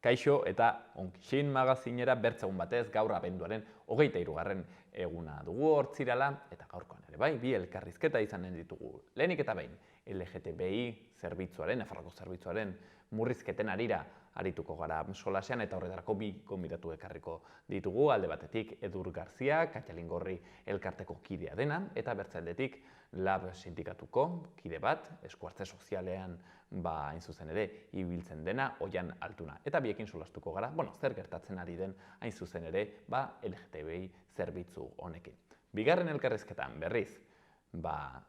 Kaixo eta Onkixin magazinera bertzegun batez gaur abenduaren 23. eguna dugu hortzirala eta gaurkoan ere bai, bi elkarrizketa izanen ditugu. Lehenik eta behin, LGTBI zerbitzuaren, Nafarroako zerbitzuaren murrizketen arira arituko gara solasean eta horretarako bi gonbidatu ekarriko ditugu. Alde batetik Edur Garzia, Katalingorri elkarteko kidea dena, eta bertzaldetik Lab sindikatuko kide bat, eskuartze sozialean hain zuzen ere ibiltzen dena, Oian Altuna. Eta biekin solastuko gara, zer gertatzen ari den hain zuzen ere LGTBI zerbitzu honekin. Bigarren elkarrizketan berriz,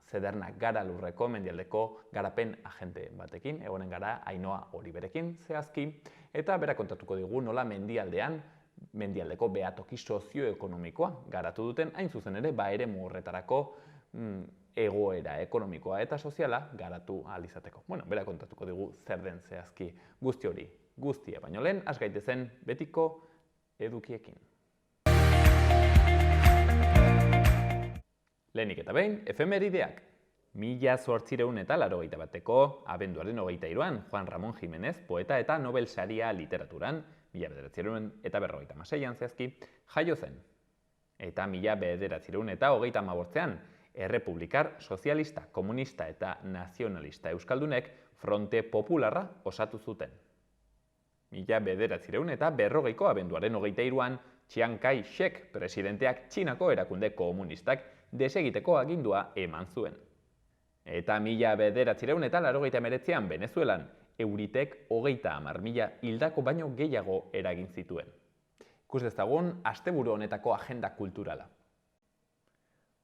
Zedernak gara lurreko mendialdeko garapen agente batekin, egonen gara Ainhoa Oriberekin zehazki, eta bera kontatuko digu nola mendialdeko behatoki sozioekonomikoa garatu duten, hain zuzen ere eremu horretarako egoera ekonomikoa eta soziala garatu ahal izateko. Bera kontatuko digu zer den zehazki guzti hori. Guztia baino lehen, has gaitezen betiko edukiekin. Lehenik eta behin, efemerideak. 1881ko abenduaren 23an, Juan Ramón Jiménez, poeta eta Nobel saria literaturan, 1956an zehazki, jaio zen. Eta 1935an, Errepublikar Sozialista, Komunista eta Nazionalista Euskaldunek Fronte Popularra osatu zuten. 1940ko abenduaren 23an, Chiang Kai-shek presidenteak Txinako erakunde komunistak desegiteko agindua eman zuen. Eta 1989an Venezuelan, Euritek 30.000 hildako baino gehiago eragin zituen. Ikus dezagun asteburu honetako agenda kulturala.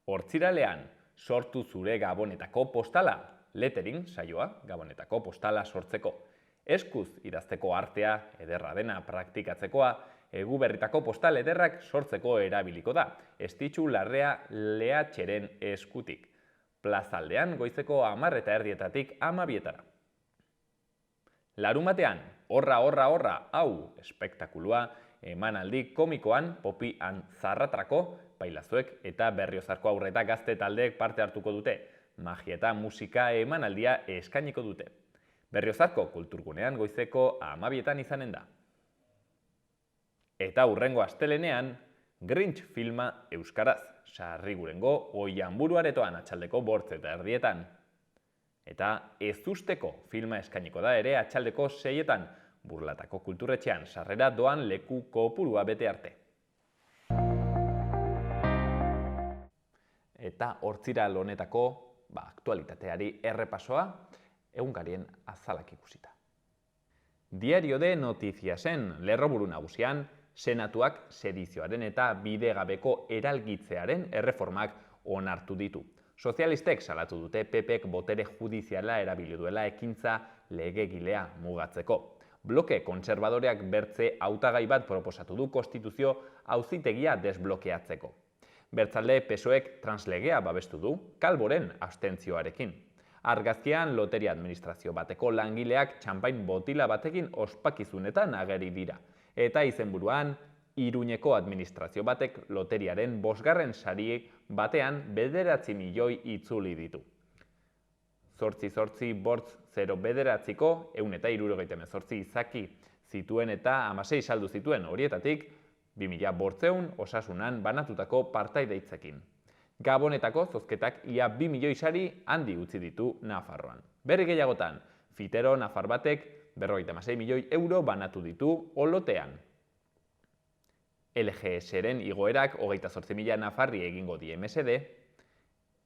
Hortziralean, sortu zure Gabonetako postala, lettering saioa, Gabonetako postala sortzeko. Eskuz idazteko artea, ederra dena praktikatzekoa, Eguberritako postal ederrak sortzeko erabiliko da, Estitxu Larrea Lehatxeren eskutik. Plazaldean goizeko 10:30 12:00. Larumatean, horra, hau, espektakulua, emanaldi komikoan Popi Zarratrako, Pailazoek eta Berriozarko aurreta gazte taldeek parte hartuko dute. Magia eta musika emanaldia eskainiko dute. Berriozarko kulturgunean goizeko 12:00 izanen da. Eta hurrengo astelenean, Grinch filma euskaraz, Sarrigurengo Oianburu aretoan atxaldeko 8:30. Eta Ez usteko filma eskainiko da ere atxaldeko 6:00, Burlatako kulturretxean sarrera doan leku kopurua bete arte. Eta hortziral honetako aktualitateari errepasoa egunkarien azalak ikusita. Diario de Notiziasen lerroburu nagusian, Senatuak sedizioaren eta bidegabeko eralgitzearen erreformak onartu ditu. Sozialistek salatu dute PPek botere judiziala erabili duela ekintza legegilea mugatzeko. Bloke kontserbadoreak bertze hautagai bat proposatu du konstituzio auzitegia desblokeatzeko. Bertzalde PSOEk translegea babestu du, Kalboren abstentzioarekin. Argazkian loteria administrazio bateko langileak txanpain botila batekin ospakizunetan ageri dira. Eta izenburuan, Iruñeko administrazio batek loteriaren 5. sari batean 9 milioi itzuli ditu. 888-0 168 izaki zituen eta 16 saldu zituen horietatik 2.500 osasunan banatutako partaide hitzekin. Gabonetako zozketak ia 2 milioi sari handi utzi ditu Nafarroan. Berri gehiagotan, Fitero Nafar batek 56 milioi euro banatu ditu olotean. LGS-ren igoerak 28.000 nafarri egingo die MSD.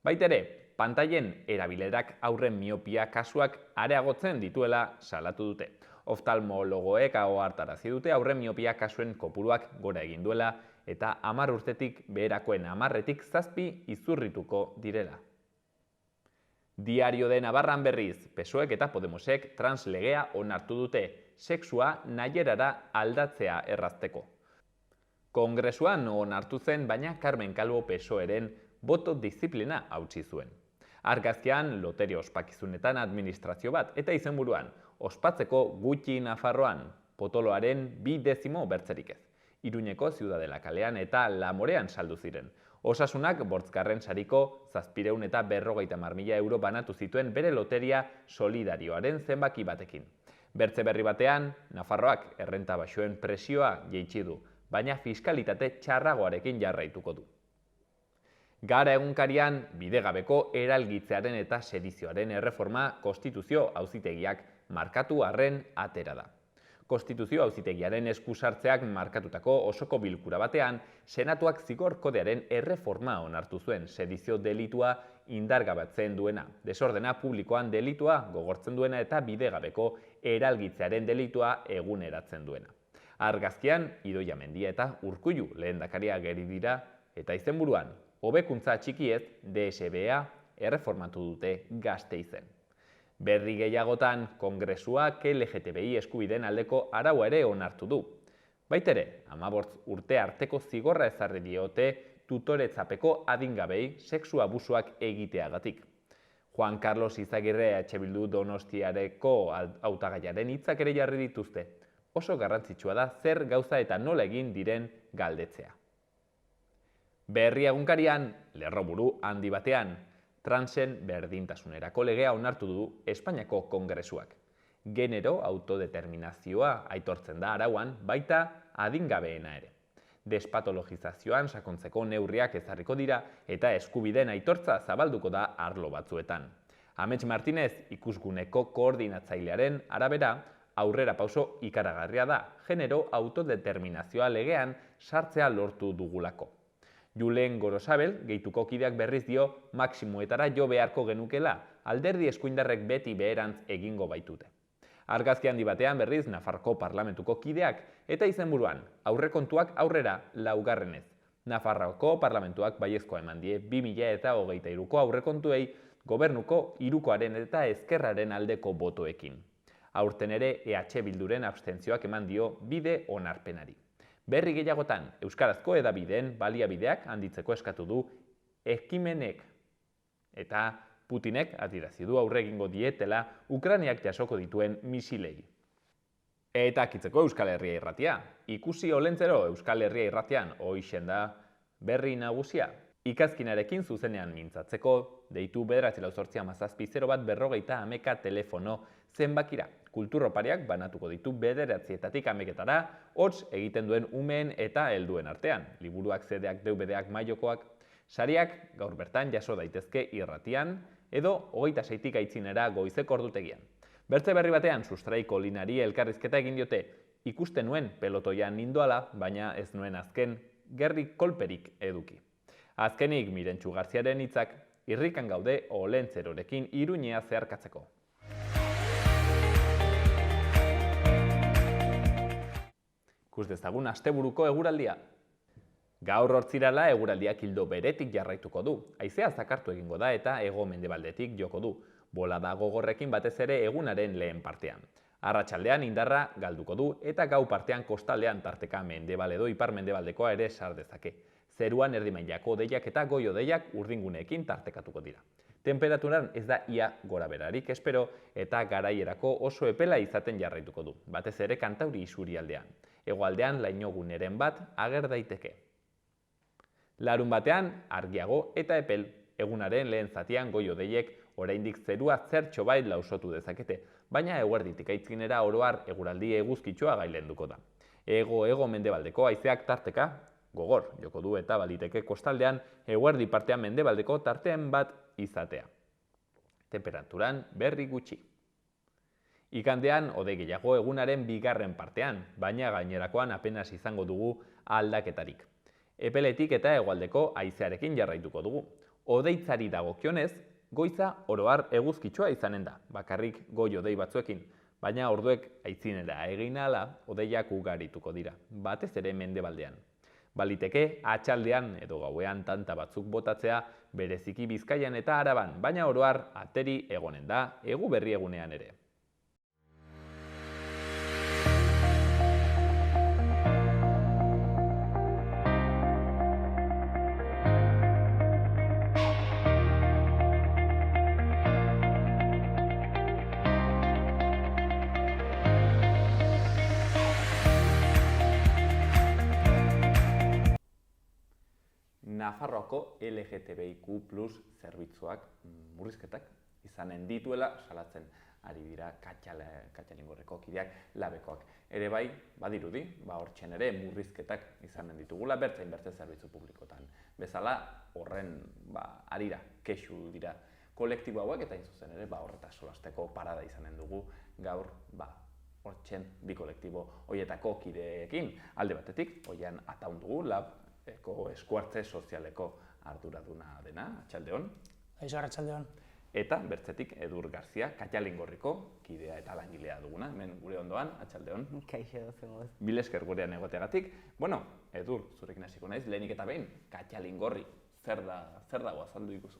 Baitere, pantailen erabilerak aurren miopia kasuak areagotzen dituela salatu dute. Oftalmologoek ohartarazi dute aurren miopia kasuen kopuruak gora egin duela eta 10 urtetik beherakoen 10etik 7 izurrituko direla. Diario de Navarran berriz, PSOEk eta Podemosek translegea onartu dute, sexua nahierara aldatzea errazteko. Kongresuan onartu zen, baina Carmen Calvo PSOEren boto disiplina hautsi zuen. Argazkian loteria ospakizunetan administrazio bat eta izenburuan, ospatzeko gutxi Nafarroan, potoloaren 20 bertzerik ez. Iruñeko Ziudadela kalean eta Lamorean saldu ziren. Osasunak 8. sariko 750.000 euro banatu zituen bere loteria solidarioaren zenbaki batekin. Bertze berri batean, Nafarroak errenta baxuen presioa jaitsi du, baina fiskalitate txarragoarekin jarraituko du. Gara egunkarian, bidegabeko eralgitzearen eta sedizioaren erreforma Konstituzio Auzitegiak markatu arren atera da. Konstituzio Auzitegiaren eskusartzeak markatutako osoko bilkura batean, Senatuak zigor kodearen erreforma onartu zuen sedizio delitua indargabetzen duena, desordena publikoan delitua gogortzen duena eta bidegabeko eralgitzearen delitua eguneratzen duena. Argazkian, Idoia Mendia eta Urkullu lehendakaria ageri dira eta izenburuan, hobekuntza txikiez DSBA erreformatu dute Gasteizen. Berri gehiagotan, Kongresuak LGTBI eskubideen aldeko araua ere onartu du. Baitere, 15 urte arteko zigorra ezarri diote tutoretzapeko adingabei sexu abusuak egiteagatik. Juan Carlos Izagirre EH Bildu Donostiareko hautagaiaren hitzak ere jarri dituzte. Oso garrantzitsua da zer gauza eta nola egin diren galdetzea. Berri egunkarian, lerroburu handi batean, transen berdintasunerako legea onartu du Espainiako Kongresuak. Genero autodeterminazioa aitortzen da arauan, baita adingabeena ere. Despatologizazioan sakontzeko neurriak ezarriko dira eta eskubideen aitortza zabalduko da arlo batzuetan. Amets Martinez ikusguneko koordinatzailearen arabera, aurrera pauso ikaragarria da, genero autodeterminazioa legean sartzea lortu dugulako. Julen Gorosabel, gehituko kideak berriz dio, maksimuetara jo beharko genukela, alderdi eskuindarrek beti beherantz egingo baitute. Argazki handi batean berriz Nafarroko parlamentuko kideak, eta izenburuan, aurrekontuak aurrera laugarrenez. Nafarroko parlamentuak baiezkoa eman die 2023ko aurrekontuei gobernuko hirukoaren eta ezkerraren aldeko botoekin. Aurten ere EH Bilduren abstentzioak eman dio bide onarpenari. Berri gehiagotan, euskarazko hedabideen baliabideak handitzeko eskatu du ekimenek eta Putinek adierazi du aurre egingo dietela Ukrainiak jasoko dituen misilei. Eta kitzeko Euskal Herria irratia. Ikusi olentzero Euskal Herria irratian hoixen da berri nagusia. Ikazkinarekin zuzenean mintzatzeko, deitu 988 telefono zenbakira. Kulturropariak banatuko ditu 9-etatik 11etara, hots egiten duen umeen eta helduen artean. Liburuak, zedeak, DVDak, maiokoak. Sariak gaur bertan jaso daitezke irratian, edo 26tik aitzinera goizeko ordutegian. Bertze berri batean sustraiko linari elkarrizketa egin diote, ikusten nuen pelotoian nindoala, baina ez nuen azken gerri kolperik eduki. Azkenik Mirentxu Garziaren hitzak, irrikan gaude olentzerorekin Iruñea zeharkatzeko. Ikus dezagun asteburuko eguraldia. Gaur hortzirala eguraldiak ildo beretik jarraituko du. Haizea zakartu egingo da eta hego-mendebaldetik joko du. Bolada gogorrekin batez ere egunaren lehen partean. Arratsaldean indarra galduko du eta gau partean kostaldean tarteka mendebal edo ipar-mendebaldekoa ere sar dezake. Zeruan erdimailako hodeiak eta goi-hodeiak urdinguneekin tartekatuko dira. Temperaturan ez da ia goraberarik espero eta garaierako oso epela izaten jarraituko du, batez ere Kantauri isurialdean. Hegoaldean lainoguneren bat ager daiteke. Larun batean argiago eta epel, egunaren lehen zatian goi-hodeiek oraindik zerua zertxo bait lausotu dezakete, baina eguerditik aitzinera oroar eguraldi eguzkitsua gailenduko da. Hego-mendebaldeko haizeak tarteka gogor joko du eta baliteke kostaldean eguerdi partean mendebaldeko tartean bat izatea. Temperaturan berri gutxi. Igandean hodei gehiago egunaren bigarren partean, baina gainerakoan apenas izango dugu aldaketarik. Epeletik eta hegoaldeko haizearekin jarraituko dugu. Hodeitzari dagokionez, goiza oroar eguzkitsua izanen da, bakarrik goi-hodei batzuekin, baina orduek aitzinera egin ahala hodeiak ugarituko dira, batez ere mendebaldean. Baliteke atxaldean edo gauean tanta batzuk botatzea bereziki Bizkaian eta Araban, baina oroar ateri egonen da egu berri egunean ere. Nafarroako LGTBIQ+ zerbitzuak murrizketak izanen dituela salatzen ari dira Katxalingorriko kideak, labekoak. Ere bai, badirudi, hortxen ere murrizketak izanen ditugula bertzain bertze zerbitzu publikotan. Bezala, horren arira, kexu dira kolektibo hauek eta zuzen ere horretaz solasteko parada izanen dugu gaur hortxen bi kolektibo horietako kideekin. Alde batetik, Oihan Ataun dugu, labeko eskuartze sozialeko arduraduna dena, Atxaldeon. Aixo, Atxaldeon. Eta bertzetik Edur Garzia, Katxalingorriko kidea eta langilea duguna, hemen gure ondoan, Atxaldeon. Kaixo, zengoz. Mil esker gurean egoteagatik. Bueno, Edur, zurekin hasiko naiz, lehenik eta behin, Katxalingorri, zer dago azaldu ikuzu?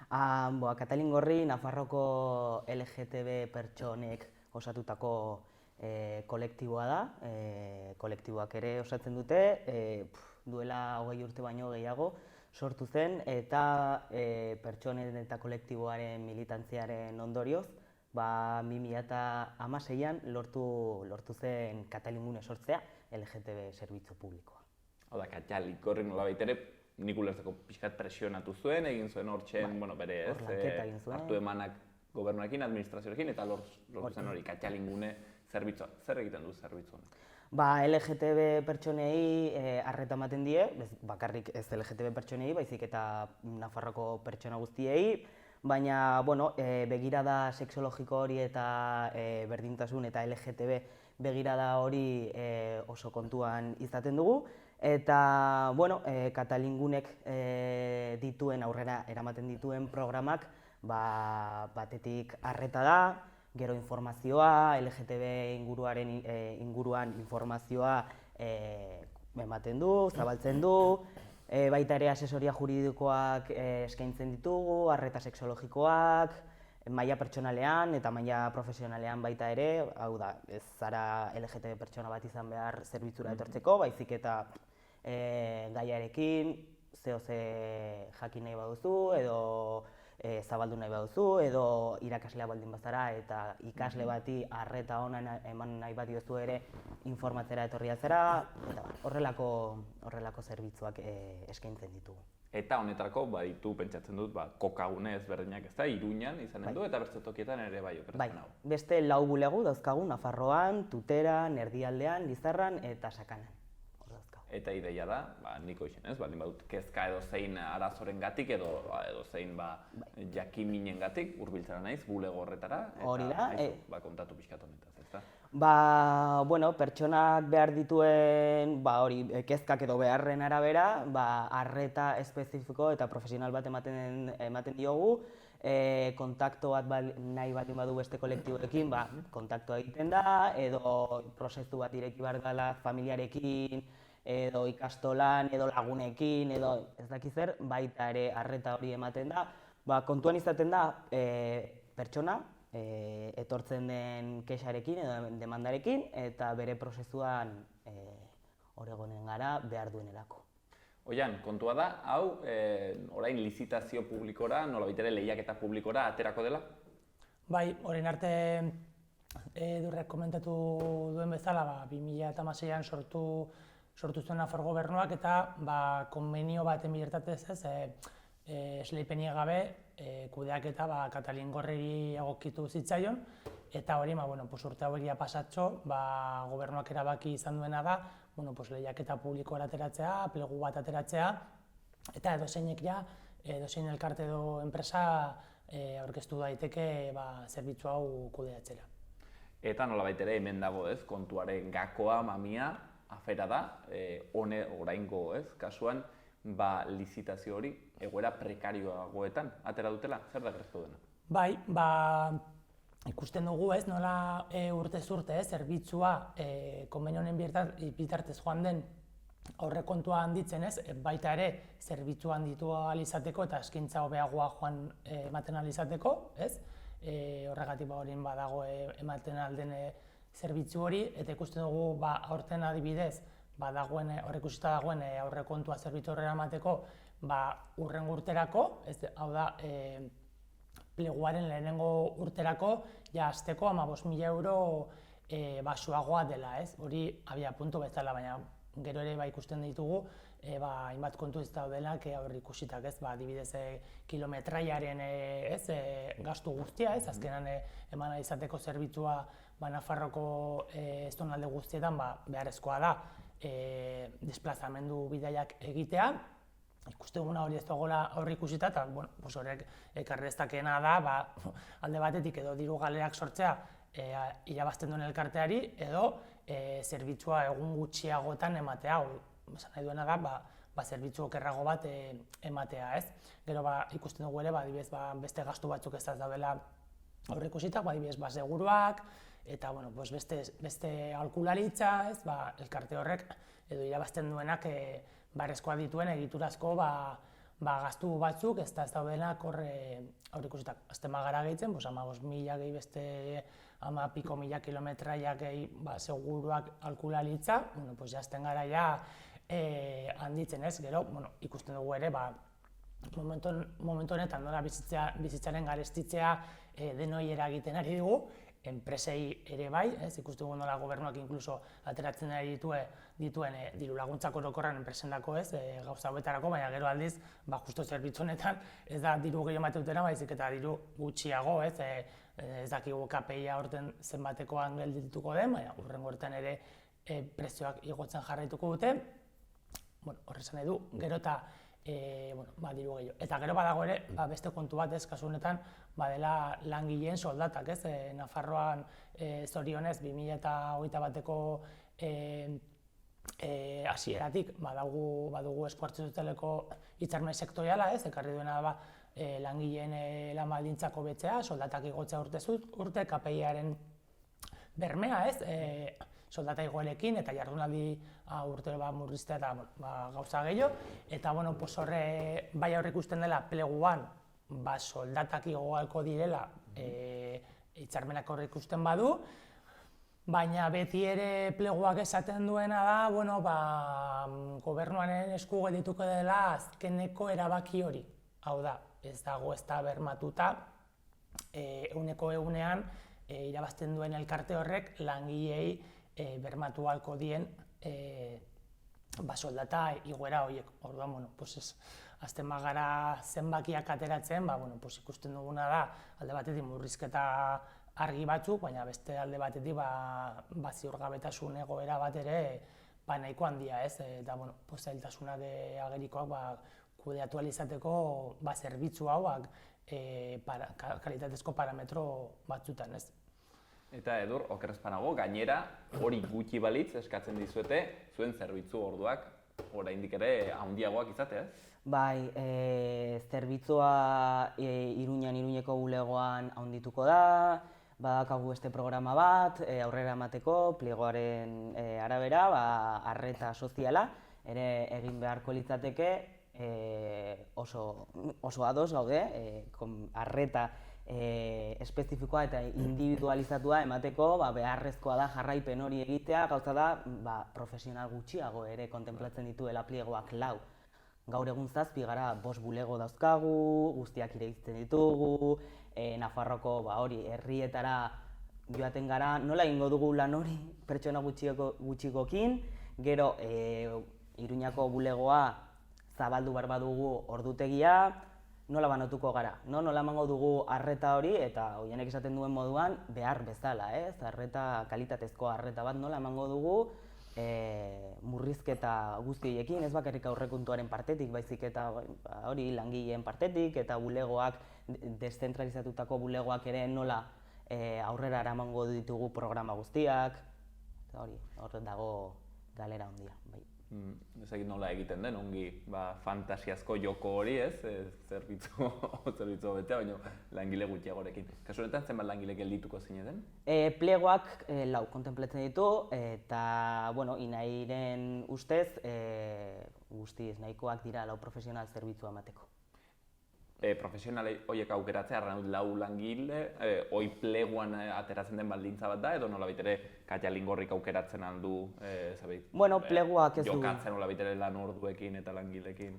Katxalingorri, Nafarroko LGTB pertsonek osatutako kolektiboa da. Kolektiboak ere osatzen dute, duela 20 urte baino gehiago sortu zen, eta pertsonen eta kolektiboaren militantziaren ondorioz, 2016an lortu zen Katalingune sortzea LGTB zerbitzu publikoa. Hau da, Katxalingorri nolabait ere, nik ulertzeko pixkat presionatu zuen, egin zuen hortxen, bere hartu emanak gobernuekin, administrazioekin, eta lortu zen hori Katxalingune zerbitzua. Zer egiten du zerbitzu honek? LGTB pertsonei arreta ematen die, bakarrik ez LGTB pertsonei, baizik eta Nafarroko pertsona guztiei, baina begirada sexologiko hori eta berdintasun eta LGTB begirada hori oso kontuan izaten dugu, eta Katalingunek dituen, aurrera eramaten dituen programak batetik arreta da, gero informazioa, LGTB inguruan informazioa ematen du, zabaltzen du, baita ere asesoria juridikoak eskaintzen ditugu, arreta sexologikoak, maila pertsonalean eta maila profesionalean baita ere, hau da, ez zara LGTB pertsona bat izan behar zerbitzura etortzeko, baizik eta gaiarekin, ze jakin nahi baduzu, edo zabaldu nahi baduzu, edo irakaslea baldin bazara eta ikasle bati arreta ona eman nahi badiozu ere informatzera etorria zera, eta horrelako zerbitzuak eskaintzen ditugu. Eta honetarako baditu pentsatzen dut kokagune ezberdinak ez da, Iruñan izanen du eta beste tokietan ere bai operazioan hau. Beste 4 bulegu dauzkagu Nafarroan, Tuteran, Erdialdean, Lizarran eta Sakanan. Eta ideia da, niko izan ez, baldin badut kezka edo zein arazoren gatik edo zein jakiminen gatik, hurbiltzera naiz, bulego horretara, eta kontatu pixkat honetaz, ez da? Pertsonak behar dituen, kezkak edo beharren arabera, arreta espezifiko eta profesional bat ematen diogu, kontaktu bat nahi baldin badu beste kolektiboekin, kontaktua egiten da, edo prozesu bat ireki behar dela familiarekin, edo ikastolan, edo lagunekin, edo ez dakiz zer, baita ere arreta hori ematen da. Kontuan izaten da pertsona etortzen den kexarekin edo demandarekin, eta bere prozesuan hor egonen gara behar duenelako. Oihan, kontua da, hau, orain lizitazio publikora, nolabait ere lehiaketa publikora aterako dela? Bai, orain arte Edurrek komentatu duen bezala, 2016an sortu zuen Nafar gobernuak eta konbenio baten bidertatez esleipeni gabe kudeaketa Katalingorriri egokitu zitzaion, eta hori urte hauegia pasatxo gobernuak erabaki izan duena da lehiaketa publikoa ateratzea, plegu bat ateratzea, eta edozeinek edozein elkarte edo enpresa aurkeztu daiteke zerbitzu hau kudeatzera. Eta nolabait ere hemen dago kontuaren gakoa, mamia, afera da, oraingo kasuan, lizitazio hori egoera prekarioagoetan atera dutela, zer da gertatu dena? Bai, ikusten dugu nola urtez urte zerbitzua konbenio honen bitartez joan den aurrekontua handitzen baita ere zerbitzua handitu ahal izateko eta eskaintza hobeagoa joan ematen ahal izateko, horregatik horien badago ematen alden zerbitzu hori, eta ikusten dugu aurten adibidez, hor ikusita dagoen aurrekontua zerbitzu horrela emateko hurrengo urterako, hau da, pleguaren lehenengo urterako, hasteko 15.000 euro baxuagoa dela, hori abia puntu bezala, baina gero ere ikusten ditugu hainbat kontu ez daudenak aurreikusitak, ez, adibidez kilometraiaren gastu guztia, ez, azkenan eman izateko zerbitzua Nafarroko zonalde guztietan beharrezkoa da desplazamendu bidaiak egitea. Ikuste duguna hori ez dagoela aurreikusita, eta horrek ekarri dezakeena da alde batetik edo diru galerak sortzea irabazten duen elkarteari edo zerbitzua egun gutxiagotan ematea. Esan nahi duena da zerbitzu okerrago bat ematea, ez? Gero ikusten dugu ere, adibidez beste gastu batzuk ez daudela aurreikusita, adibidez seguruak, eta beste aholkularitza, ez? Elkarte horrek edo irabazten duenak beharrezkoak dituen egiturazko gastu batzuk ez daudenak hor aurreikusitak. Azten bagara gehitzen, 15.000 gehi beste 10.000 kilometraia gehi seguruak aholkularitza, jazten gara handitzen ez, gero ikusten dugu ere momentu honetan nola bizitzaren garestitzea denoi eragiten ari dugu, enpresei ere bai, ikusten dugu nola gobernuak inkluso ateratzen ari dituen diru laguntzak orokorran enpresendako gauza hauetarako, baina gero aldiz, justo zerbitzu honetan ez da diru gehiago emateutena, baizik eta diru gutxiago, ez dakigu KPI-a horten zenbatekoan geldituko den, baina hurrengo horretan ere prezioak igotzen jarraituko dute. Horrezan nahi du, gero eta diru gehiago. Eta gero badago ere, beste kontu bat kasu honetan, badela langileen soldatak, ez? Nafarroan zorionez 2021 bateko hasieratik badugu eskuhartze sozialeko hitzarmen sektoriala, ez? Ekarri duena da langileen lan baldintzak hobetzea, soldatak igotzea urte, KPI-aren bermea, ez? Soldata igoerekin eta jardunaldi urte murriztea eta gauza gehiago. Eta horre bai aurreikusten dela pleguan soldatak igoalko direla hitzarmenak aurreikusten badu, baina beti ere pleguak esaten duena da gobernuaren esku geldituko dela azkeneko erabaki hori. Hau da, ez dago ez da bermatuta ehuneko ehunean irabazten duen elkarte horrek langileei bermatu ahalko dien soldata igoera horiek. Orduan, azten bagara zenbakiak ateratzen, ikusten duguna da alde batetik murrizketa argi batzuk, baina beste alde batetik ziurgabetasun egoera bat ere nahiko handia, ez? Eta zailtasunak agerikoak kudeatu ahal izateko zerbitzu hauak kalitatezko parametro batzutan, ez? Eta Edur, okerrez banago, gainera hori gutxi balitz eskatzen dizuete zuen zerbitzu orduak oraindik ere handiagoak izatea, ez? Bai, zerbitzua Iruñeko bulegoan handituko da, badakagu beste programa bat aurrera emateko, pliegoaren arabera, arreta soziala ere egin beharko litzateke, oso ados gaude, arreta espezifikoa eta individualizatua emateko beharrezkoa da jarraipen hori egitea, gauza da profesional gutxiago ere kontenplatzen dituela pliegoak 4. Gaur egun 7 gara 5 bulego dauzkagu, guztiak irekitzen ditugu, Nafarroko herrietara joaten gara, nola egingo dugu lan hori pertsona gutxikokin, gero Iruñako bulegoa zabaldu behar badugu ordutegia, nola banatuko gara, nola emango dugu arreta hori, eta Oianek esaten duen moduan behar bezala, arreta, kalitatezko arreta bat nola emango dugu murrizketa guztiekin, ez bakarrik aurrekontuaren partetik, baizik eta hori langileen partetik, eta bulegoak, deszentralizatutako bulegoak ere nola aurrera eramango ditugu programa guztiak, hor dago galera handia. Ezagik nola egiten den, ongi fantasiazko joko hori, ez? Zerbitzu betea, baina langile gutxiagorekin. Kasu honetan, zenbat langile geldituko zineten? Plegoak 4 kontenplatzen ditu, eta, Inairen ustez, guztiz nahikoak dira 4 profesional zerbitzua emateko. Profesional horiek aukeratzea, 4 langile, hoi pleguan ateratzen den baldintza bat da, edo nolabait ere Katalingorrik aukeratzen aldu, pleguak ez du. Jokatzen nolabait ere lan orduekin eta langilekin.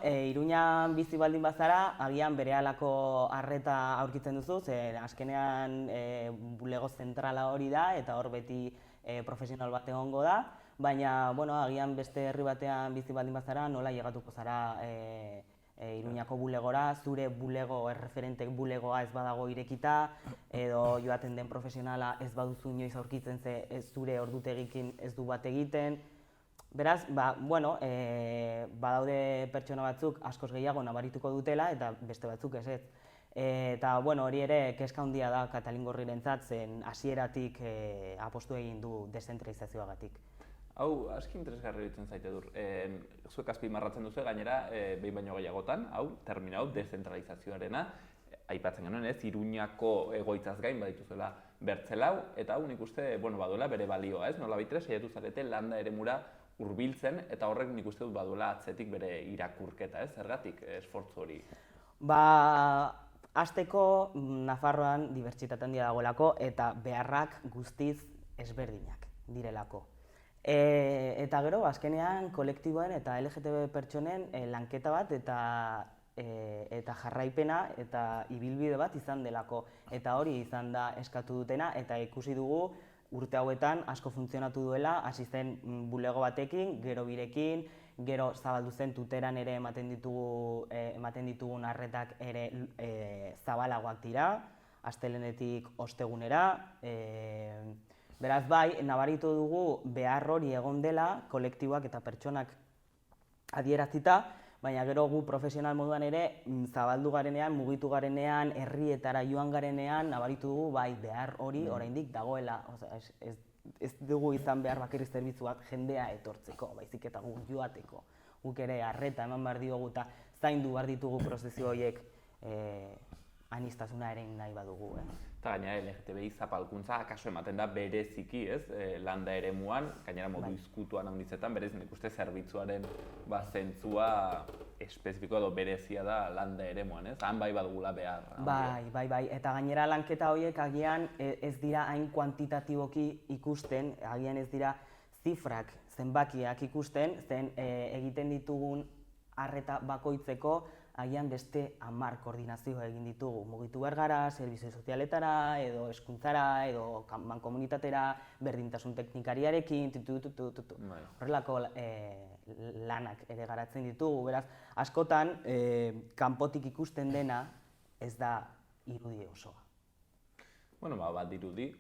Iruñan bizi baldin bazara, agian berehalako arreta aurkitzen duzu, azkenean bulego zentrala hori da, eta hor beti profesional bat egongo da, baina, bueno, agian beste herri batean bizi baldin bazara, nola llegatuko zara Iruñako bulegora, zure bulego, erreferente bulegoa ez badago irekita, edo joaten den profesionala ez baduzu inoiz aurkitzen ze ez zure ordutegikin ez du bat egiten. Beraz, badaude pertsona batzuk askoz gehiago nabarituko dutela eta beste batzuk ez. Eta hori ere kezka handia da Katalin Gorrirentzat, zen hasieratik apostu egin du deszentralizazioagatik. Hau, aski interesgarri ditzen zaite dur. Zuek azpimarratzen duzu gainera, behin baino gehiagotan, termino hau, deszentralizazioarena, aipatzen genuen ez, Iruñako egoitzaz gain badituzuela bertzelau, eta hau nik uste, baduela bere balioa ez, nola baitere saiatu zarete landa eremura hurbiltzen, eta horrek nik uste dut baduela atzetik bere irakurketa ez, zergatik esfortzu hori? Hasteko Nafarroan dibertsitate handia dagoelako eta beharrak guztiz ezberdinak direlako. Eta gero, azkenean, kolektiboen eta LGTB pertsonen lanketa bat eta jarraipena eta ibilbide bat izan delako. Eta hori izan da eskatu dutena eta ikusi dugu urte hauetan asko funtzionatu duela, hasi zen bulego batekin, gero birekin, gero zabaldu zen tuteran ere ematen ditugun arretak ere zabalagoak dira, astelehenetik ostegunera. Beraz bai, nabaritu dugu behar hori egon dela, kolektiboak eta pertsonak adierazita, baina gero gu profesional moduan ere zabaldu garenean, mugitu garenean, herrietara joan garenean, nabaritu dugu bai behar hori oraindik dagoela. Ez dugu izan behar bakarrik zerbitzuak jendea etortzeko, baizik eta guk joateko. Guk ere arreta eman behar diogu eta zaindu behar ditugu prozesio horiek aniztasuna ere nahi badugu. Eta gainera LGTBI zapalkuntza akaso ematen da bereziki, ez, landa eremuan, gainera modu izkutuan handizetan, berez nik uste zerbitzuaren zentzua espezifiko edo berezia da landa eremuan, ez? Han bai badugula behar. Bai, eta gainera lanketa horiek agian ez dira hain kuantitatiboki ikusten, agian ez dira zifrak, zenbakiak ikusten, zen egiten ditugun arreta bakoitzeko agian beste 10 koordinazio egin ditugu. Mugitu behar gara, zerbizio sozialetara, edo hezkuntzara, edo mankomunitatera, berdintasun teknikariarekin, horrelako lanak ere garatzen ditugu. Beraz, askotan, kanpotik ikusten dena ez da irudi osoa. Bat dirudi,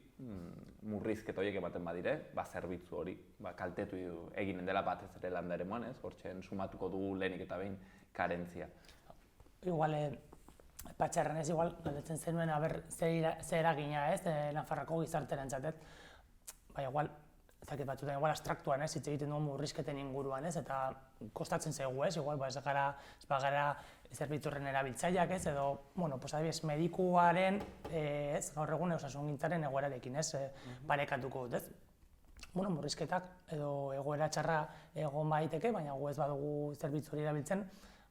murrizketa horiek ematen badire, zerbitzu hori kaltetu eginen dela batez ere landa eremuan, ez? Hortxen sumatuko dugu lehenik eta behin karentzia. Igual, patxarren ez, galdetzen zenuen ze eragina ez, Nafarroako gizarteren txatet. Igual, ezakit batzutan, abstraktuan ez, hitz egiten dugu murrizketen inguruan ez, eta kostatzen zaigu ez, ez bagara zerbitzurren erabiltzaileak ez, edo, adibidez, medikuaren, gaur egun osasungintzaren egoerarekin ez, parekatuko dut ez. Murrizketak edo egoera txarra egon baiteke, baina gu ez badugu zerbitzu hori erabiltzen,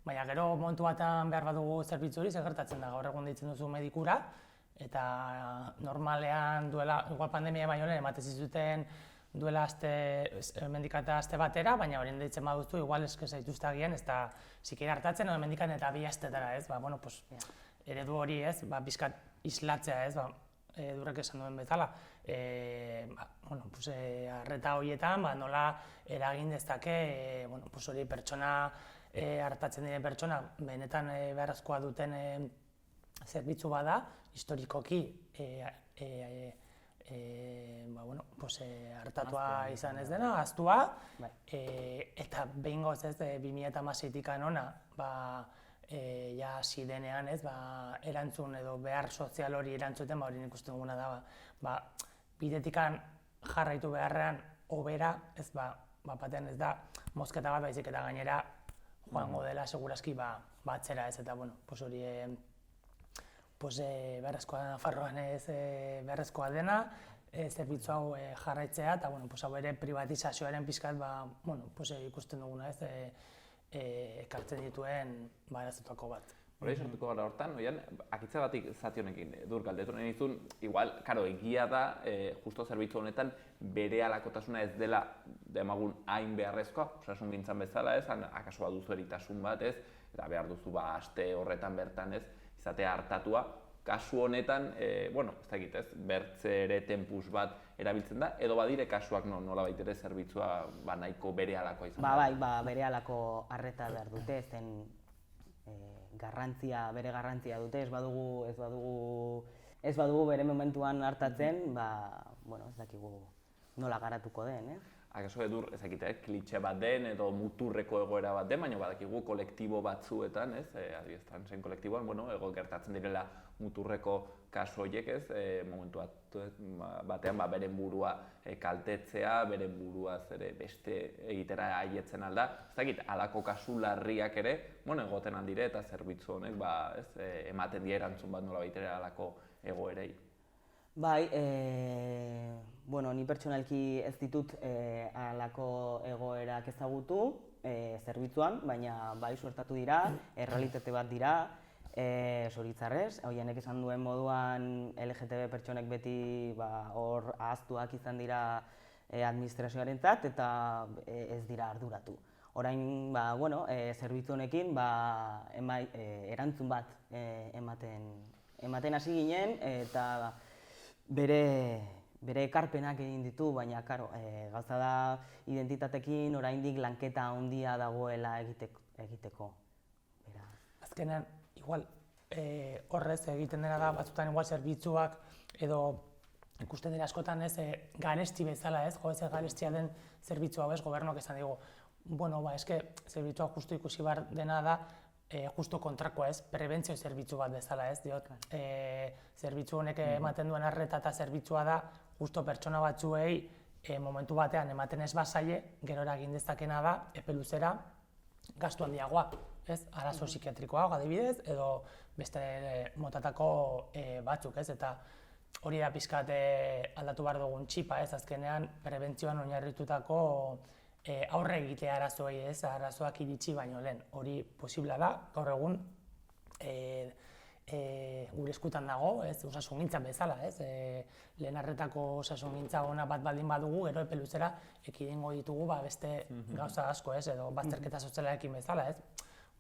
baina gero momentu batean behar badugu zerbitzu hori, gertatzen da gaur egun deitzen duzu medikura, eta normalean duela, igual pandemia baino lehen ematen zizuten duela mendikata aste batera, baina horien deitzen baduzu, igual eske zaituzte agian, ez da zikera hartatzen, mendikan eta 2 astetara ez, eredu hori ez, bizkat islatzea ez, Durrek esan duen bezala, arreta horietan nola eragin dezake hori pertsona hartatzen diren pertsona benetan beharrezkoa duten zerbitzu bada, historikoki hartatua izan ez dena, ahaztua, eta behingoz ez 2016tik hona hasi denean ez, erantzun edo behar sozial hori erantzuten, hori ikusten duguna da, bidetikan jarraitu beharrean hobera, ez batean ez da mozketa bat baizik eta gainera joango dela segurazki batzera ez, eta hori beharrezkoa Nafarroan ez beharrezkoa dena, zerbitzu hau jarraitzea, eta hau ere privatizazioaren pixkat ikusten duguna ez, ekartzen dituen arazoetako bat. Hora izartuko gara hortan, akitza batik zati honekin dur galdetu nahi nizun, igual, egia da, justo zerbitzu honetan bere alakotasuna ez dela demagun hain beharrezkoa, osasun gintzan bezala ez, akaso baduzu eritasun bat ez, eta behar duzu aste horretan bertan ez, izatea hartatua, kasu honetan, bueno, ez dakit ez, bertze ere tempus bat erabiltzen da, edo badire kasuak nolabait ere zerbitzua nahiko berealakoa izan da? Bai, berehalako arreta behar dute, zen bere garrantzia dute, ez badugu bere momentuan hartatzen, bueno, ez dakigu nola garatuko den, Akaso edur, ez dakit, klitxe bat den edo muturreko egoera bat den, baina badakigu kolektibo batzuetan, adibidez, transen kolektiboan, bueno, gertatzen direla muturreko kasu horiek, momentu batean beren burua kaltetzea, beren buruaz ere beste egitera haietzen alda. Ez dakit, halako kasu larriak ere, bueno, egoten aldire eta zerbitzu honek, ematen die erantzun bat nolabait ere halako egoerei. Bai, bueno, ni pertsonalki ez ditut halako egoerak ezagutu zerbitzuan, baina bai suertatu dira, errealitate bat dira, zoritzarrez. Hoianek esan duen moduan LGTB pertsonek beti hor ahaztuak izan dira administrazioarentzat eta ez dira arduratu. Orain, bueno, zerbitzu honekin erantzun bat ematen hasi ginen eta bere ekarpenak egin ditu, baina, gauza da identitatekin oraindik lanketa handia dagoela egiteko. Azkenean, igual, horrez egiten dena da, batzutan igual zerbitzuak edo ikusten dira askotan garesti bezala, garestia den zerbitzu hau, gobernuak esan digu. Bueno, eske zerbitzua justu ikusi behar dena da, justu kontrakoa, prebentzio zerbitzu bat bezala, diot. Zerbitzu honek ematen duen arreta eta zerbitzua da, justu pertsona batzuei momentu batean ematen ez bazaie, gerora egin dezakena da, epe luzera, gastu handiagoa, arazo psikiatrikoa, adibidez, edo beste motatako batzuk, eta hori da pixkat aldatu behar dugun txipa, azkenean prebentzioan oinarritutako aurre egitea arazoei, arazoak iritsi baino lehen. Hori posiblea da, gaur egun gure eskutan dago, osasungintzan bezala, lehen arretako osasungintza ona bat baldin badugu, gero epe luzera ekidingo ditugu beste gauza asko, edo bazterketa sozialarekin bezala,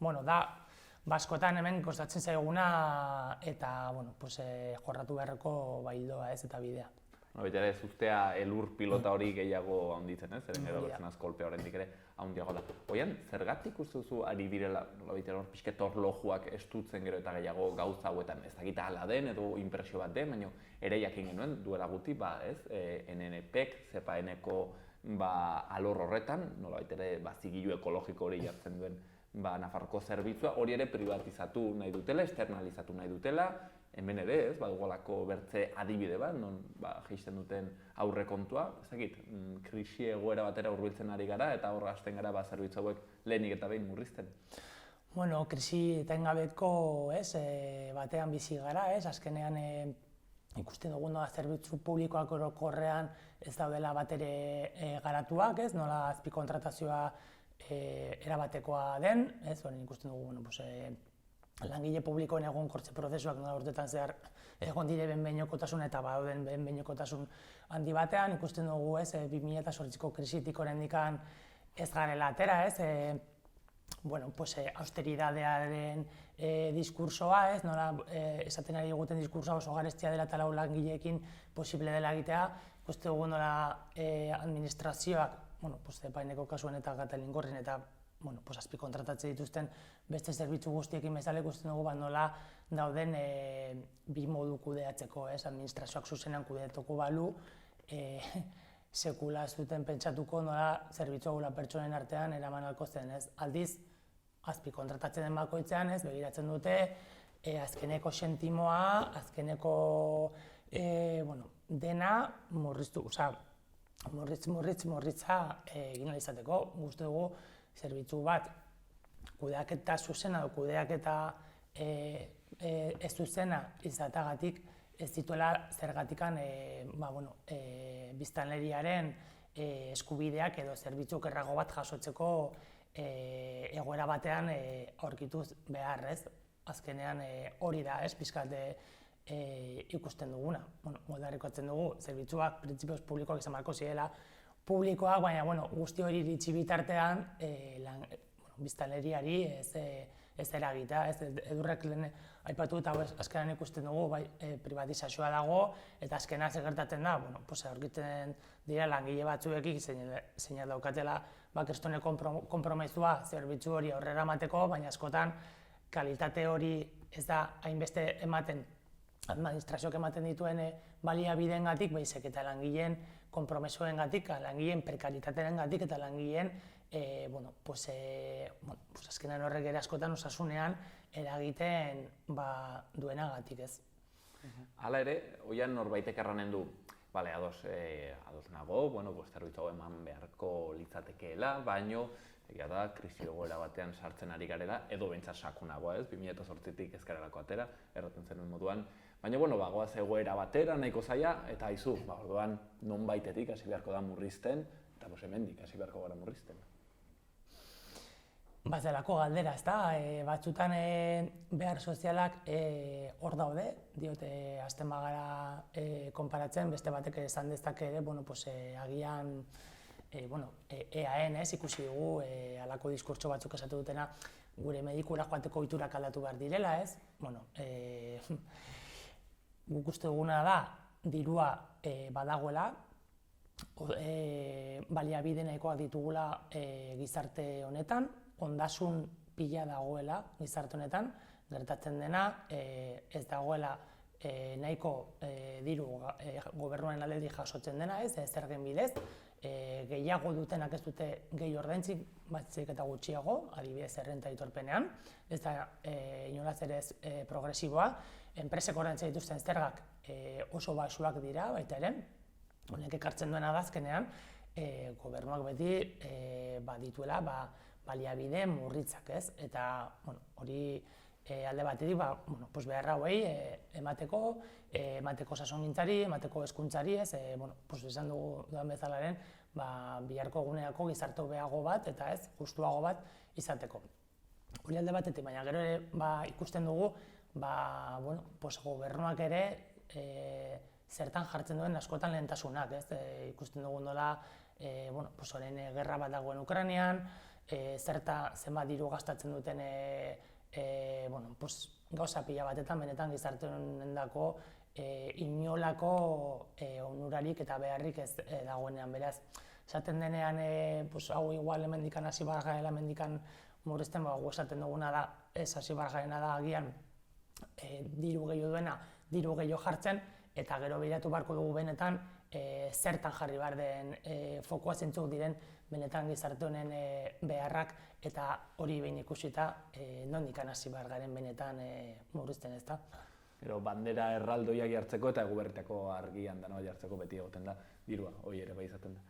Bueno, da, askotan hemen kostatzen zaiguna eta, bueno, jorratu beharreko ildoa, eta bidea. Baita ere, ez ustea elur pilota hori gehiago handitzen, zeren gero bertzen kolpea horrendik ere handiago da. Oian, zergatik uste duzu ari direla, baita hor pixket orlojuak estutzen gero eta gehiago gauza hauetan, ez dakita hala den edo impresio bat den, baina ere jakin genuen duela guti, NNPek, ZPN-eko alor horretan, nolabait ere zigilu ekologiko hori jartzen duen Nafarroko zerbitzua, hori ere privatizatu nahi dutela, externalizatu nahi dutela, hemen ere, badugolako bertze adibide bat, non jaisten duten aurrekontua, ezagit, krisi egoera batera hurbiltzen ari gara eta hor hasten gara zerbitzu hauek lehenik eta behin murrizten. Bueno, krisi etengabeko batean bizi gara, azkenean ikusten dugun zerbitzu publikoak orokorrean ez daudela batere garatuak, nola azpikontratazioa erabatekoa den, ikusten dugu, langile publikoen egonkortze prozesuak nola urtetan zehar egon dire behin-behinekotasun eta badauden behin-behinekotasun handi batean, ikusten dugu 2008ko krisitik oraindik ez garela atera, austeridadearen diskursoa, nola esaten ari guten diskursoa oso garestia dela eta lau langileekin posible dela egitea, ikusten dugu nola administrazioak, epaineko kasuen eta Katalingorrin eta azpikontratatze dituzten beste zerbitzu guztiekin bezala ikusten dugu nola dauden bi modu kudeatzeko, administrazioak zuzenean kudeatuko balu, sekula ez duten pentsatuko nola zerbitzu haula pertsonen artean eraman ahalko zen. Aldiz, azpikontratatzen den bakoitzean begiratzen dute azkeneko sentimoa, azkeneko dena murriztu, morritza egin ahal izateko. Uste dugu zerbitzu bat kudeaketa zuzena edo kudeaketa ez zuzena izatagatik ez dituela zergatikan biztanleriaren eskubideak edo zerbitzu errago bat jasotzeko egoera batean aurkituz behar, azkenean hori da, pixkat ikusten duguna. Moldarrikoatzen dugu, zerbitzuak, printzipioz publikoak izan beharko zirela publikoak, baina guzti hori iritsi bitartean biztanleriari ez eragitea, ez edurrek lehen aipatu eta azkenan ikusten dugu, bai, privatizazioa dago, eta azkena zer gertatzen da, bueno, pues aurkitzen dira langile batzuekin zein daukatela kristone konpromezua zerbitzu hori aurrera emateko, baina askotan kalitate hori ez da hainbeste ematen, administrazioak ematen dituen baliabideengatik, baizik eta langileen konpromezuengatik, langileen prekaritateengatik eta langileen azkenan horrek ere askotan osasunean eragiten duenagatik, ez. Hala ere, oian norbaitek erranen du, bale, ados nago, zerbitzu hau eman beharko litzatekeela, baino, egia da, krisi egoera batean sartzen ari garela, edo behintzat sakunagoa, ez, 2008tik ez garelako atera, erraten zenuen moduan, baina, bagoaz egoera batera, nahiko zaila, eta haizu, orduan, non baitetik hasi beharko da murrizten, eta hemendik hasi beharko gara murrizten. Zelako galdera, ez da, batzutan behar sozialak hor daude, diote azten bagara konparatzen, beste batek esan dezake ere, agian EAN ikusi dugu, halako diskurtso batzuk esatu dutena, gure medikura joateko ohiturak aldatu behar direla, ez? Guk uste duguna da, dirua badagoela, baliabide nahikoak ditugula gizarte honetan, ondasun pila dagoela gizarte honetan, gertatzen dena, ez dagoela nahiko diru gobernuaren aldetik jasotzen dena, ez, zergen bidez, gehiago dutenak ez dute gehi ordaintzik, batzik eta gutxiago, adibidez errenta aitorpenean, ez da inolaz ere ez progresiboa, enpresek ordaintzen dituzten zergak oso baxuak dira, baita ere, honek ekartzen duena da azkenean, gobernuak beti dituela baliabide murritzak, ez? Eta hori alde batetik behar hauei emateko osasungintzari, emateko hezkuntzari, ez? Esan dudan bezalaren biharko egunerako gizarte hobeago bat eta ez justuago bat izateko. Hori alde batetik, baina gero ere ikusten dugu gobernuak ere zertan jartzen duen askotan lehentasunak, ez? Ikusten dugu nola orain gerra bat dagoen Ukrainian, zenbat diru gastatzen duten gauza pila batetan benetan gizarte honendako inolako onurarik eta beharrik ez dagoenean, beraz. Esaten denean, hau igual hemendikan hasi behar garela, hemendikan murrizten, esaten duguna da, ez hasi behar garena da agian diru gehiago duena, diru gehiago jartzen, eta gero behiratu beharko dugu benetan zertan jarri behar den fokua zentzuk diren benetan gizarte honen beharrak eta hori behin ikusita nondik hasi behar garen benetan murrizten, ez da. Gero bandera erraldoiak jartzeko eta eguberritako argian danoa jartzeko beti egoten da, dirua, hori ere bai izaten da.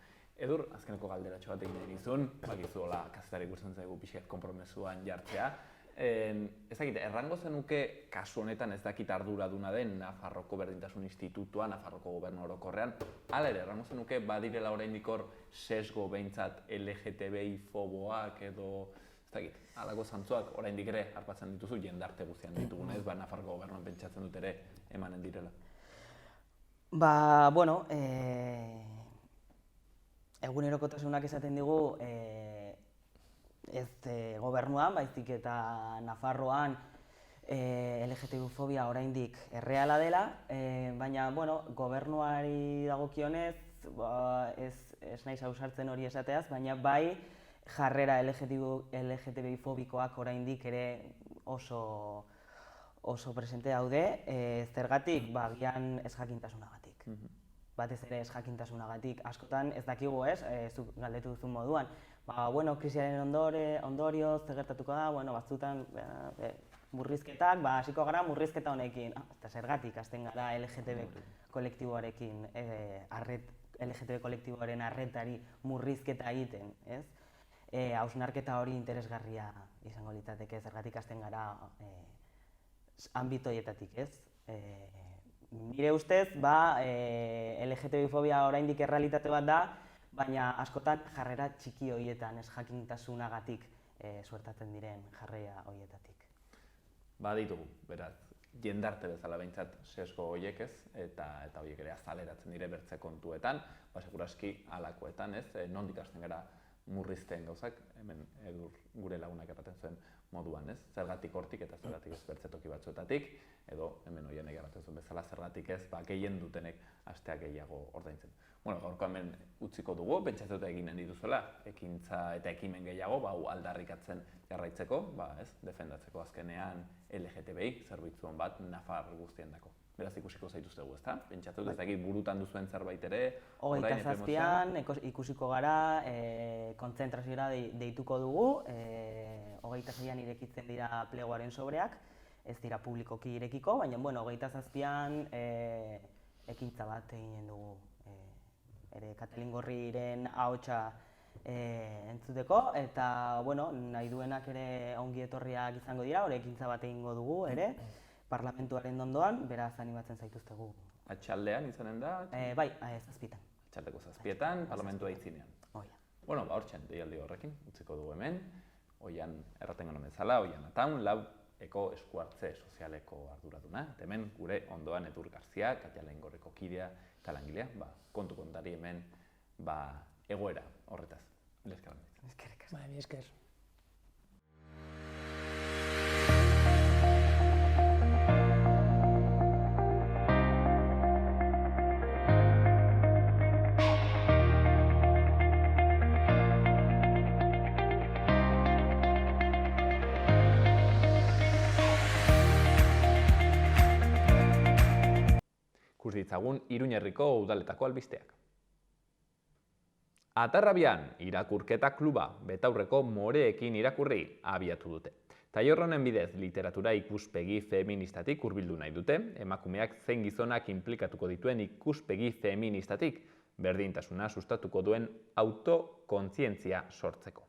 Edur, azkeneko galderatxo bat egin nahi nizun, bakizu hola kazetari gustatzen zaigu pixkat konpromezuan jartzea. Ez dakit, errango zenuke kasu honetan ez dakit arduraduna den Nafarroko Berdintasun Institutua, Nafarroko Gobernu Orokorrean, hala ere, errango zenuke badirela oraindik hor sesgo behintzat LGTBI foboak edo, ez dakit, halako zantzuak oraindik ere harpatzen dituzu jendarte guztian ditugunez, Nafarroko Gobernuan pentsatzen dut ere emanen direla. Egunerokotasunak esaten digu ez gobernuan, baizik eta Nafarroan LGTB-fobia oraindik erreala dela, baina gobernuari dagokionez ez naiz ausartzen hori esateaz, baina bai jarrera LGTB-fobikoak oraindik ere oso presente daude, zergatik agian ezjakintasunagatik. Batez ere ezjakintasunagatik. Askotan ez dakigu, zuk galdetu duzun moduan, krisiaren ondorioz gertatuko da, batzutan murrizketak, hasiko gara murrizketa honekin. Eta zergatik hasten gara LGTB kolektiboarekin, LGTB kolektiboaren arretari murrizketa egiten, ez? Hausnarketa hori interesgarria izango litzateke, zergatik hasten gara anbitoietatik, ez? Nire ustez, LGTB-fobia oraindik errealitate bat da, baina askotan jarrera txiki horietan, ez jakintasunagatik suertatzen diren jarrera horietatik. Baditugu, beraz, jendarte bezala behintzat sesgo horiek ez, eta horiek ere azaleratzen dire bertze kontuetan, seguraski halakoetan ez, nondik hasten gara murrizten gauzak, hemen gure lagunak erraten zuen moduan, ez? Zergatik hortik eta zergatik ez bertze toki batzuetatik, edo hemen Oianek erraten zuen bezala zergatik ez, gehien dutenek asteak gehiago ordaintzen. Bueno, gaurko hemen utziko dugu, pentsatzen dut eginen dituzuela, ekintza eta ekimen gehiago, aldarrikatzen jarraitzeko, defendatzeko azkenean LGTBI zerbitzu on bat Nafar guztiendako. Beraz ikusiko zaituztegu, ezta? Pentsatzen dut ez dakit burutan duzuen zerbait ere, 27an ikusiko gara, kontzentraziora deituko dugu, 26an irekitzen dira pleguaren sobreak, ez dira publikoki irekiko, baina 27an ekintza bat eginen dugu. Ere Katalin Gorriren ahotsa entzuteko, eta nahi duenak ere ongi etorriak izango dira, hori ekintza bat egingo dugu ere, parlamentuaren ondoan, beraz animatzen zaituztegu. Atxaldean izanen da? Bai, 7etan. Atxaldeko 7etan, parlamentua aitzinean. Bueno, hortxen, deialdi horrekin, utziko dugu hemen, Oian erraten gano bezala, Oian Ataun, Eko eskuartze sozialeko arduraduna, eta hemen gure ondoan Edur Garzia, Katalin Gorriko kidea eta langilea, kontu kontari hemen egoera horretaz. Mila esker. Mila esker. Ikus ditzagun Iruñerriko udaletako albisteak. Atarrabian, irakurketa kluba betaurreko moreekin irakurri abiatu dute. Tailer honen bidez literatura ikuspegi feministatik hurbildu nahi dute, emakumeak zein gizonak inplikatuko dituen ikuspegi feministatik, berdintasuna sustatuko duen autokontzientzia sortzeko.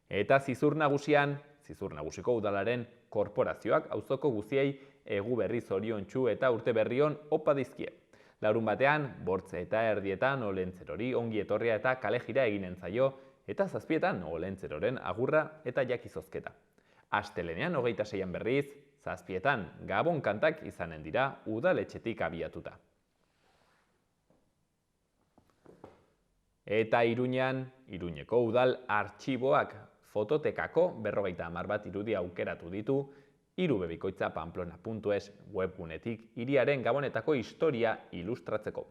Eta Zizur Nagusian, Zizur Nagusiko udalaren korporazioak auzoko guztiei egu berri zoriontsu eta urte berrion opa dizkie. Larun batean, 8:30 Olentzerori ongi etorria eta kalejira eginen zaio, eta 7etan Olentzeroren agurra eta jakizozketa. Astelenean 26an berriz, 7etan Gabon kantak izanen dira udaletxetik abiatuta. Eta Iruñean, Iruñeko udal artxiboak fototekako 50 bat irudi aukeratu ditu, irubebikoitza.pamplona.es webgunetik hiriaren Gabonetako historia ilustratzeko.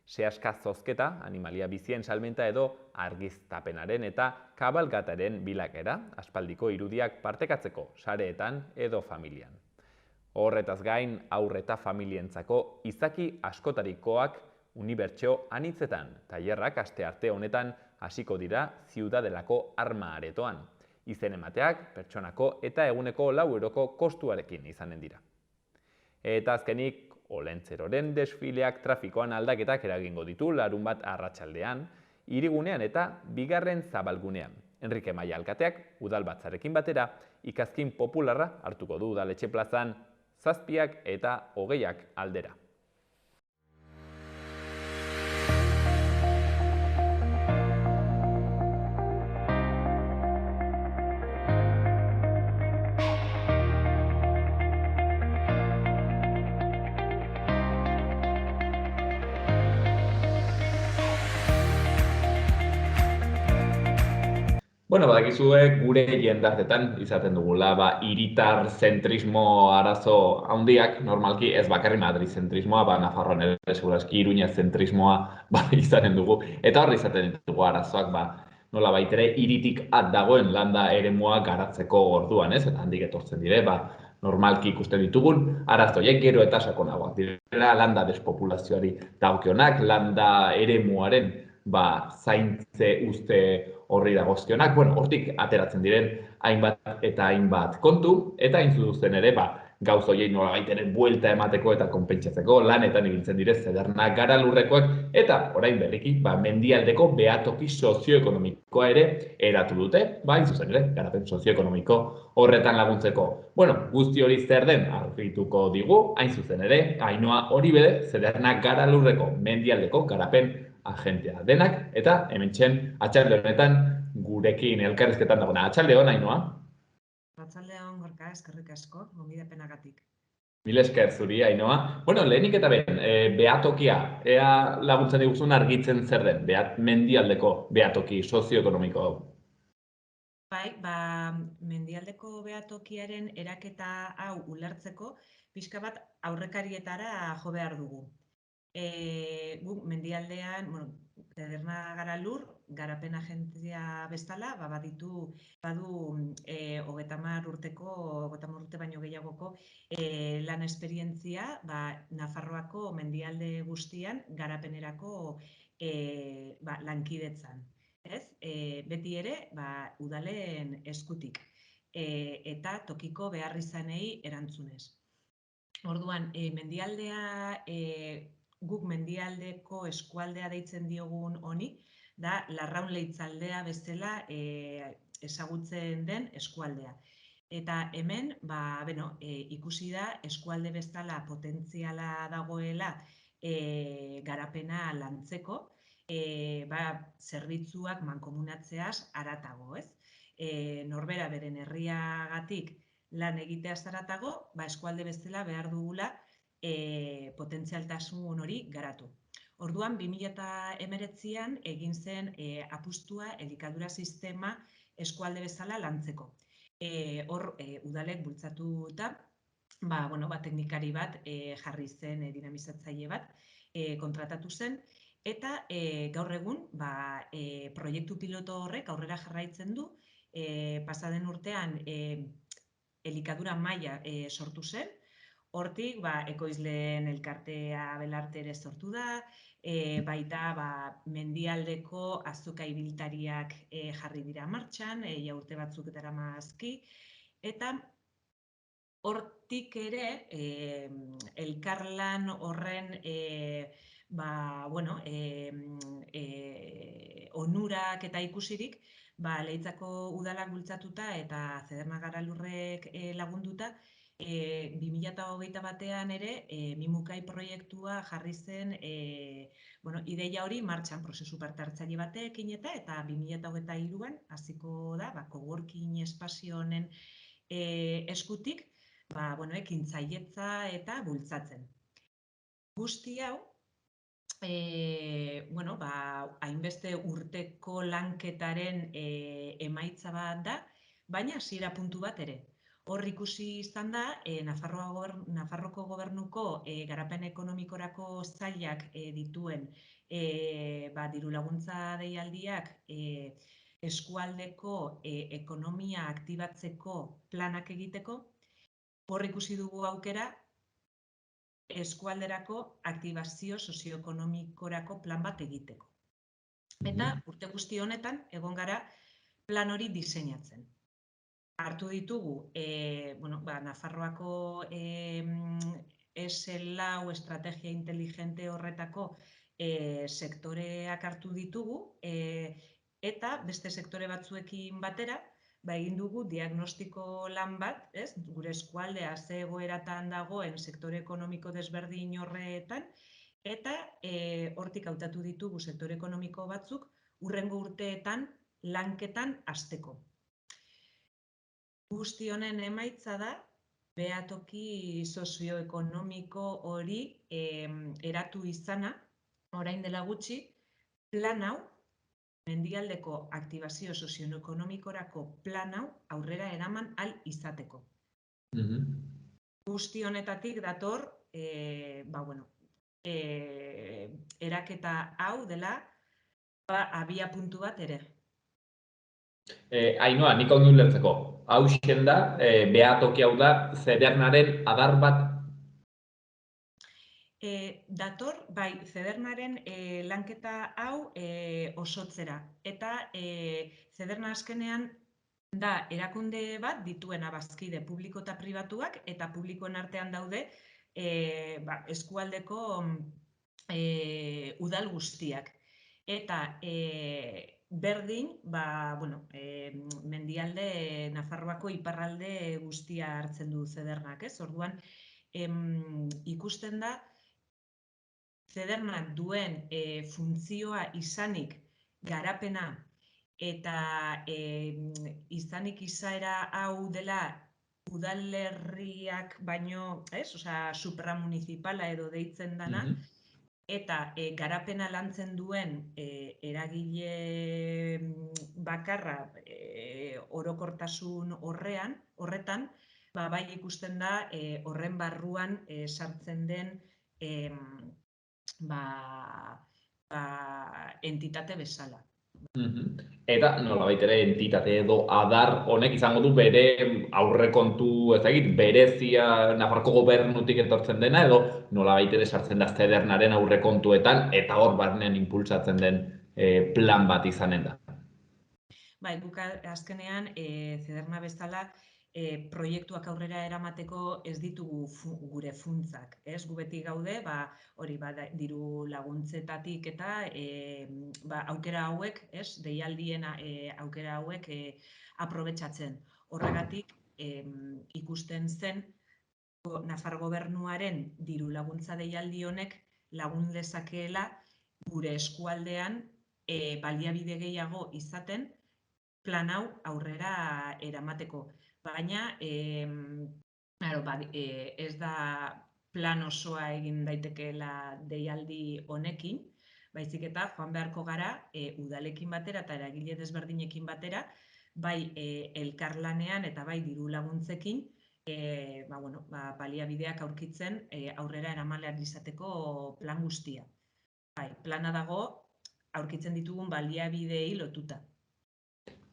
Sehaska zozketa, animalia bizien salmenta edo argiztapenaren eta kabalgataren bilakera, aspaldiko irudiak partekatzeko sareetan edo familian. Horretaz gain, haur eta familientzako izaki askotarikoak unibertsio anitzetan, tailerrak astearte honetan hasiko dira Ziudadelako arma aretoan. Izen emateak, pertsonako eta eguneko 4 euroko kostuarekin izanen dira. Eta azkenik, Olentzeroren desfileak trafikoan aldaketak eragingo ditu larunbat arratsaldean, hirigunean eta bigarren zabalgunean. Enrique Maia alkateak udalbatzarekin batera ikazkin popularra hartuko du udaletxe plazan 7 eta 20 aldera. Badakizue gure jendartetan izaten dugula hiritar zentrismo arazo handiak, normalki ez bakarri Madrid zentrismoa, Nafarroan ere segurazki Iruña zentrismoa izaten dugu, eta hor izaten ditugu arazoak, nola baitere hiritik at dagoen landa eremua garatzeko orduan, ez? Eta handik etortzen dire, normalki ikusten ditugun arazoiek gero eta sakonagoak direla, landa despopulazioari dagokionak, landa eremuaren zaintze uste horri dagozkionak, hortik ateratzen diren hainbat eta hainbat kontu, eta hain zuzen ere, gauz horiei nola baiteren buelta emateko eta konpentsatzeko lanetan ibiltzen dire Zedernak Garalurrekoak, eta orain berriki, mendialdeko behatoki sozioekonomikoa ere eratu dute, hain zuzen ere, garapen sozioekonomiko horretan laguntzeko. Guzti hori zer den argituko digu, hain zuzen ere, Ainhoa Oribede, Zedernak Garalurreko mendialdeko garapen agentea denak, eta hementxen atxalde honetan gurekin elkarrizketan dagoena. Atxalde hon, Ainhoa? Atxalde hon, Gorka, eskerrik asko, gonbidapenagatik. Mil esker zuri, Ainhoa. Bueno, lehenik eta behin, behatokia, ea laguntzen diguzun argitzen zer den, mendialdeko behatoki sozioekonomiko hau. Bai, mendialdeko behatokiaren eraketa hau ulertzeko, pixka bat aurrekarietara jo behar dugu. Guk mendialdean, Taberna gara lur, garapen agentzia bezala, badu 30 urte baino gehiagoko lan esperientzia Nafarroako mendialde guztian garapenerako lankidetzan. Beti ere, udalen eskutik eta tokiko beharrizanei erantzunez. Orduan, mendialdea, guk mendialdeko eskualdea deitzen diogun honi, da Larraun Leitzaldea bezala ezagutzen den eskualdea. Eta hemen, ikusi da eskualde bezala potentziala dagoela garapena lantzeko, zerbitzuak mankomunatzeaz haratago, ez? Norbera beren herriagatik lan egitea zaratago, eskualde bezala behar dugula potentzialtasun hori garatu. Orduan, 2019an egin zen apustua elikadura sistema eskualde bezala lantzeko. Hor, udalek bultzatuta, teknikari bat jarri zen dinamizatzaile bat kontratatu zen, eta gaur egun proiektu piloto horrek aurrera jarraitzen du, pasaden urtean elikadura maila sortu zen, hortik ekoizleen elkartea Belarte ere sortu da, baita mendialdeko azoka ibiltariak jarri dira martxan, urte batzuk daramazki, eta hortik ere elkarlan horren onurak eta ikusirik, Leitzako udalak bultzatuta eta Zederna Garalurrek lagunduta, 2021an ere Mimukai proiektua jarri zen ideia hori martxan prozesu parte hartzaile batekin eta 2023an hasiko da coworking espazio honen eskutik ekintzailetza eta bultzatzen. Guzti hau, hainbeste urteko lanketaren emaitza bat da, baina hasiera puntu bat ere. Hor ikusi izan da, Nafarroko gobernuko garapen ekonomikorako zailak dituen diru laguntza deialdiak eskualdeko ekonomia aktibatzeko planak egiteko, hor ikusi dugu aukera eskualderako aktibazio sozioekonomikorako plan bat egiteko. Eta urte guzti honetan egon gara plan hori diseinatzen. Hartu ditugu, Nafarroako S4 estrategia inteligente horretako sektoreak hartu ditugu, eta beste sektore batzuekin batera, egin dugu diagnostiko lan bat, gure eskualdea ze egoeratan dagoen sektore ekonomiko desberdin horretan, eta hortik hautatu ditugu sektore ekonomiko batzuk hurrengo urteetan lanketan hasteko. Guzti honen emaitza da, behatoki sozioekonomiko hori eratu izana, orain dela gutxi, plan hau, mendialdeko aktibazio sozioekonomikorako plan hau aurrera eraman ahal izateko. Guzti honetatik dator, eraketa hau dela abia puntu bat ere. Ainhoa, nik hau ulertzeko. Hau da, behatoki hau da, Zedernaren adar bat? Dator, Zedernaren lanketa hau osotzera. Eta Zederna azkenean da erakunde bat dituena bazkide publiko eta pribatuak, eta publikoen artean daude eskualdeko udal guztiak. Eta berdin, mendialde Nafarroako iparralde guztia hartzen du Zedernak, ez? Orduan, ikusten da, Zedernak duen funtzioa izanik garapena eta izanik izaera hau dela udalerriak baino, osea, supramunicipala edo deitzen dana, eta garapena lantzen duen eragile bakarra orokortasun horretan, bai ikusten da horren barruan sartzen den entitate bezala. Eta nolabait ere entitate edo adar honek izango du bere aurrekontu, ez dakit, berezia Nafarroko gobernutik etortzen dena edo nolabait ere sartzen da Zedernaren aurrekontuetan eta hor barnean impulsatzen den plan bat izanen da. Bai, guk azkenean Zederna bezala proiektuak aurrera eramateko ez ditugu gure funtsak, ez? Gu beti gaude, hori diru laguntzetatik eta aukera hauek, ez? Deialdien aukera hauek aprobetxatzen. Horregatik ikusten zen Nafar gobernuaren diru laguntza deialdi honek lagun dezakeela gure eskualdean baliabide gehiago izaten plan hau aurrera eramateko. Baina, ez da plan osoa egin daitekeela deialdi honekin, baizik eta joan beharko gara udalekin batera eta eragile desberdinekin batera, bai elkarlanean eta bai diru laguntzekin, baliabideak aurkitzen aurrera eramaleak izateko plan guztia. Bai, plana dago aurkitzen ditugun baliabideei lotuta.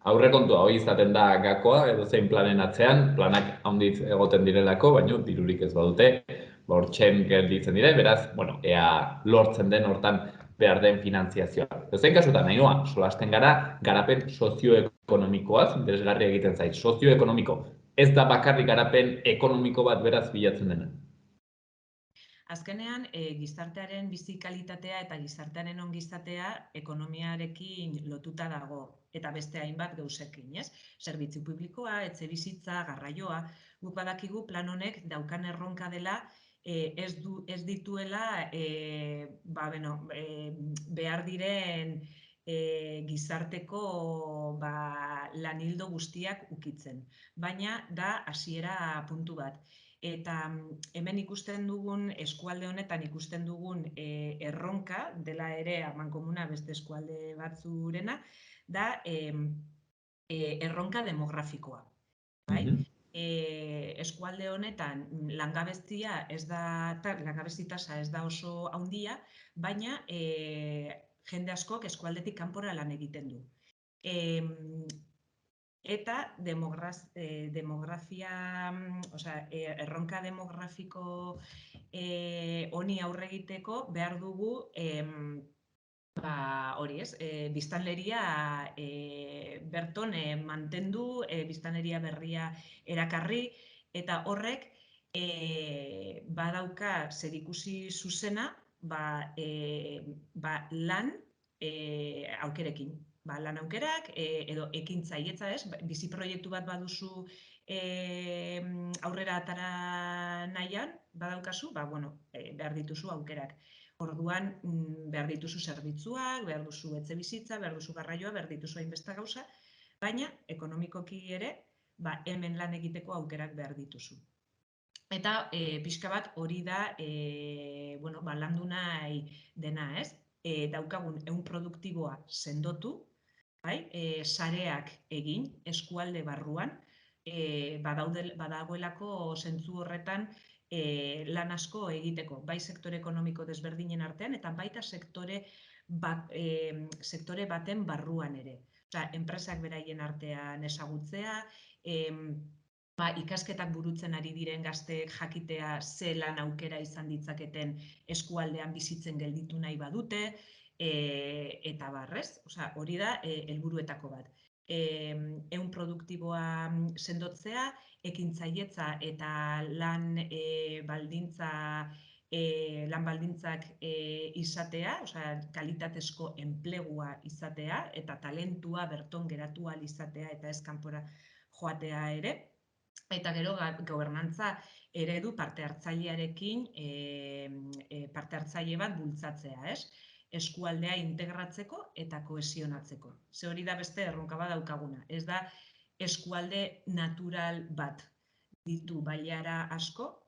Aurrekontua hori izaten da gakoa edo zein planen atzean, planak handitz egoten direlako, baina dirurik ez badute, hortzen gelditzen dire, beraz, ea lortzen den hortan behar den finantziazioa. Zein kasutan, nahi noa, solasten gara, garapen sozioekonomikoaz, interesgarria egiten zait, sozioekonomiko. Ez da bakarrik garapen ekonomiko bat beraz bilatzen dena. Azkenean, gizartearen bizi kalitatea eta gizartearen ongizatea ekonomiarekin lotuta dago, eta beste hainbat gauzekin, ez? Zerbitzu publikoa, etxebizitza, garraioa, guk badakigu plan honek daukan erronka dela ez dituela behar diren gizarteko lan ildo guztiak ukitzen. Baina da hasiera puntu bat. Eta hemen ikusten dugun, eskualde honetan ikusten dugun erronka, dela ere amankomuna beste eskualde batzurena, da erronka demografikoa. Eskualde honetan langabezia tasa ez da oso handia, baina jende askok eskualdetik kanpora lan egiten du. Eta erronka demografiko honi aurre egiteko behar dugu biztanleria berton mantendu, biztanleria berria erakarri, eta horrek badauka zerikusi zuzena lan aukerekin. Lan aukerak edo ekintzailetza, ez? Bizi proiektu bat baduzu aurrera atara nahian, badaukazu, behar dituzu aukerak. Orduan, behar dituzu zerbitzuak, behar duzu etxebizitza, behar duzu garraioa, behar dituzu hainbeste gauza, baina ekonomikoki ere, hemen lan egiteko aukerak behar dituzu. Eta pixka bat hori da landu nahi dena, ez? Daukagun ehun produktiboa sendotu, sareak egin eskualde barruan, badagoelako zentzu horretan lan asko egiteko, bai sektore ekonomiko desberdinen artean eta baita sektore baten barruan ere. Enpresak beraien artean ezagutzea, ikasketak burutzen ari diren gazteek jakitea ze lan aukera izan ditzaketen eskualdean bizitzen gelditu nahi badute, eta barrez, hori da helburuetako bat. Ehun produktiboa sendotzea, ekintzailetza eta lan baldintzak izatea, kalitatezko enplegua izatea, eta talentua berton geratu ahal izatea eta ez kanpora joatea ere. Eta gero gobernantza eredu parte hartzailearekin parte hartzaile bat bultzatzea, ez? Eskualdea integratzeko eta kohesionatzeko. Ze hori da beste erronka bat daukaguna. Ez da eskualde natural bat. ditu bailara asko,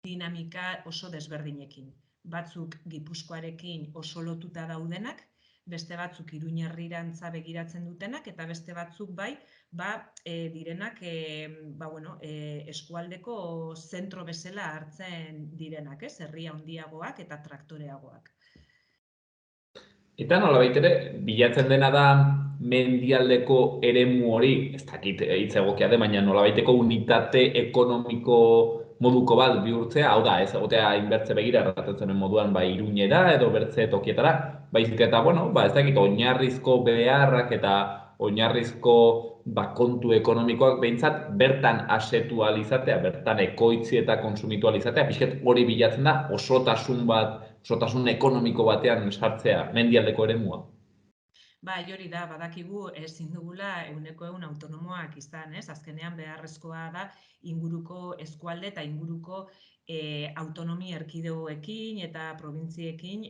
dinamika oso desberdinekin. Batzuk Gipuzkoarekin oso lotuta daudenak, beste batzuk Iruñerrirantza begiratzen dutenak, eta beste batzuk bai, direnak eskualdeko zentro bezala hartzen direnak, herri handiagoak eta traktoreagoak. Eta nolabait ere, bilatzen dena da mendialdeko eremu hori, ez dakit hitz egokia den, baina nolabaiteko unitate ekonomiko moduko bat bihurtzea, hau da, ez egotea inbertze begira erraten moduan Iruñera edo bertze tokietara, baizik eta, ez dakit, oinarrizko beharrak eta oinarrizko kontu ekonomikoak behintzat bertan asetu alizatea, bertan ekoitzi eta konsumitu alizatea, pixket hori bilatzen da, osotasun ekonomiko batean sartzea, mendialdeko eremua. Hori da, badakigu ezin dugula 100% autonomoak izan, ez? Azkenean beharrezkoa da inguruko eskualde eta inguruko autonomi erkidegoekin eta probintziekin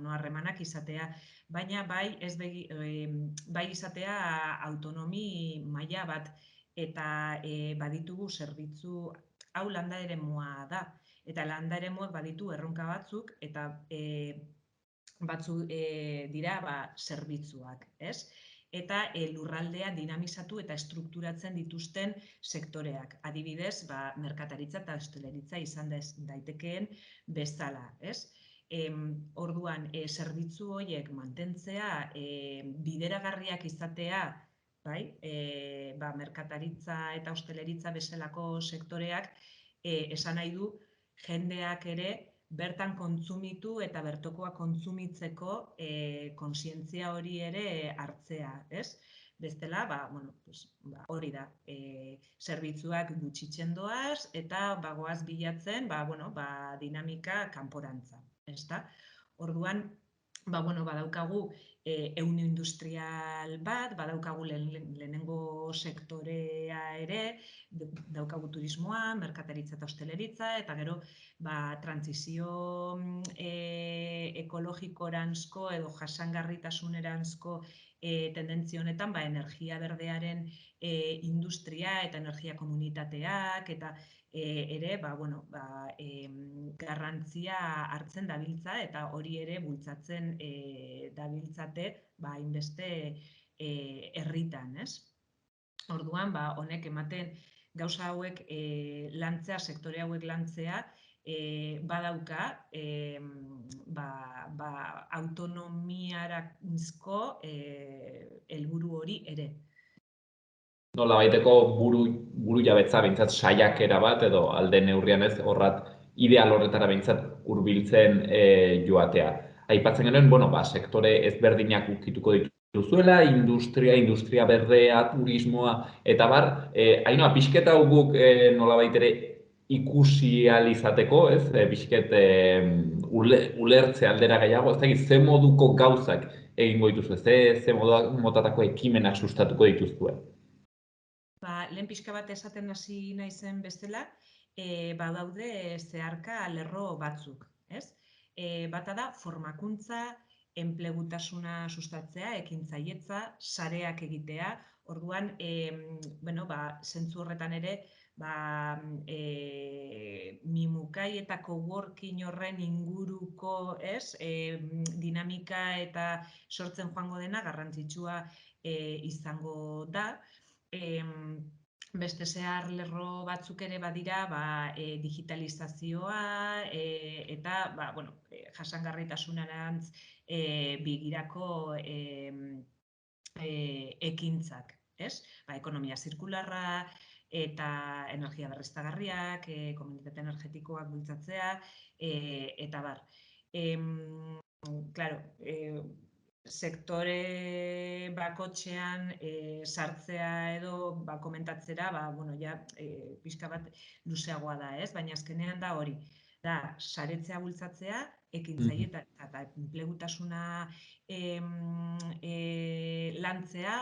harremanak izatea, baina bai izatea autonomi maila bat, eta baditugu zerbitzu, hau landa eremua da, eta landa eremuak baditu erronka batzuk, eta batzuk dira zerbitzuak, ez? Eta lurraldea dinamizatu eta estrukturatzen dituzten sektoreak. Adibidez, merkataritza eta hosteleritza izan daitekeen bezala, ez? Orduan, zerbitzu horiek mantentzea, bideragarriak izatea, merkataritza eta hosteleritza bezalako sektoreak, esan nahi du jendeak ere bertan kontsumitu eta bertokoa kontsumitzeko kontzientzia hori ere hartzea, ez? Bestela, hori da, zerbitzuak gutxitzen doaz eta goaz bilatzen dinamika kanporantza, ezta? Orduan, badaukagu ehun industrial bat, badaukagu lehenengo sektorea ere, daukagu turismoa, merkataritza eta hosteleritza, eta gero trantsizio ekologikoranzko edo jasangarritasuneranzko tendentzia honetan energia berdearen industria eta energia komunitateak eta ere garrantzia hartzen dabiltza eta hori ere bultzatzen dabiltzate hainbeste herritan, ez? Orduan, honek ematen gauza hauek lantzea, sektore hauek lantzea, badauka autonomiarazko helburu hori ere. Nolabaiteko buru jabetza behintzat saiakera bat edo alde neurrian ez horrat ideal horretara behintzat hurbiltzen joatea. Aipatzen genuen, sektore ezberdinak ukituko dituzuela, industria berdea, turismoa, eta Ainhoa, pixketa guk nolabait ere ikusi ahal izateko, ez? Pixket ulertze aldera gehiago, ez dakit, ze moduko gauzak egingo dituzue, ze motatako ekimenak sustatuko dituzue. Lehen pixka bat esaten hasi naizen bestela, badaude zeharka lerro batzuk, ez? Bata da formakuntza, enplegutasuna sustatzea, ekintzailetza, sareak egitea. Orduan, zentzu horretan ere, Mimukai eta coworking horren inguruko, ez? Dinamika eta sortzen joango dena garrantzitsua izango da. Beste zehar lerro batzuk ere badira digitalizazioa eta jasangarritasunarantz begirako ekintzak, ez? Ekonomia zirkularra eta energia berriztagarriak, komunitate energetikoak bultzatzea, eta bar. Claro, sektore bakotxean sartzea edo komentatzera, pixka bat luzeagoa da, ez? Baina azkenean da hori, da saretzea bultzatzea, ekintzaile eta enplegutasuna lantzea,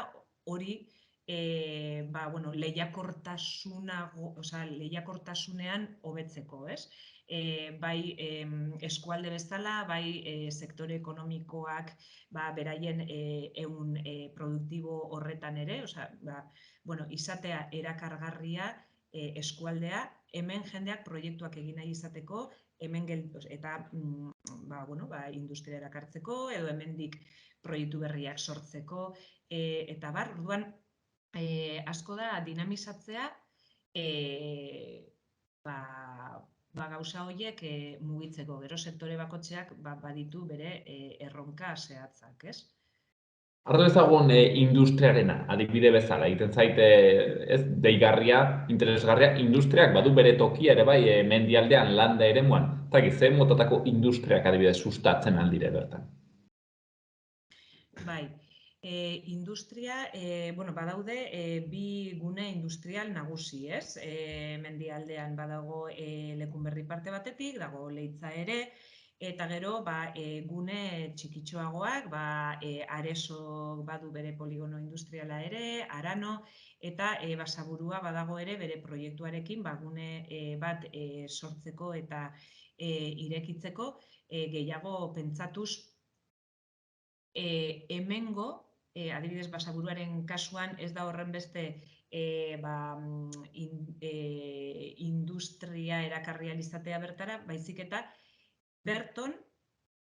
hori lehiakortasunean hobetzeko, ez? Bai eskualde bezala, bai sektore ekonomikoak beraien ehun produktibo horretan ere, izatea erakargarria eskualdea, hemen jendeak proiektuak egin nahi izateko, hemen eta industria erakartzeko, edo hemendik proiektu berriak sortzeko, eta bar, orduan, asko da dinamizatzea, gauza horiek mugitzeko, gero sektore bakotxeak baditu bere erronka zehatzak, ez? Hartu ezagun industriarena, adibide bezala, egiten zaite ez deigarria, interesgarria, industriak badu bere tokia ere bai mendialdean landa eremuan, eta zer motatako industriak adibidez sustatzen aldire bertan? Bai, industria, badaude bi gune industrial nagusi, ez? Mendialdean badago Lekunberri parte batetik, dago Leitza ere, eta gero gune txikitxoagoak, Areso badu bere poligono industriala ere, Arano, eta Basaburua badago ere bere proiektuarekin gune bat sortzeko eta irekitzeko, gehiago pentsatuz hemengo, adibidez Basaburuaren kasuan ez da horren beste industria erakarri izatea bertara, baizik eta berton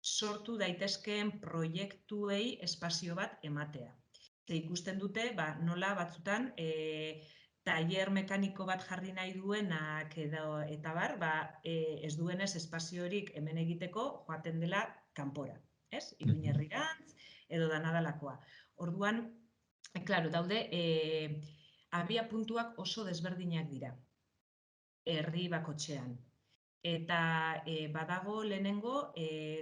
sortu daitezkeen proiektuei espazio bat ematea. Ikusten dute nola batzutan tailer mekaniko bat jarri nahi duenak eta bar, ez duenez espaziorik hemen egiteko joaten dela kanpora. Iruñerrirantz, edo danadalakoa. Orduan, klaro, daude, abia puntuak oso desberdinak dira, herri bakotxean. Eta badago lehenengo,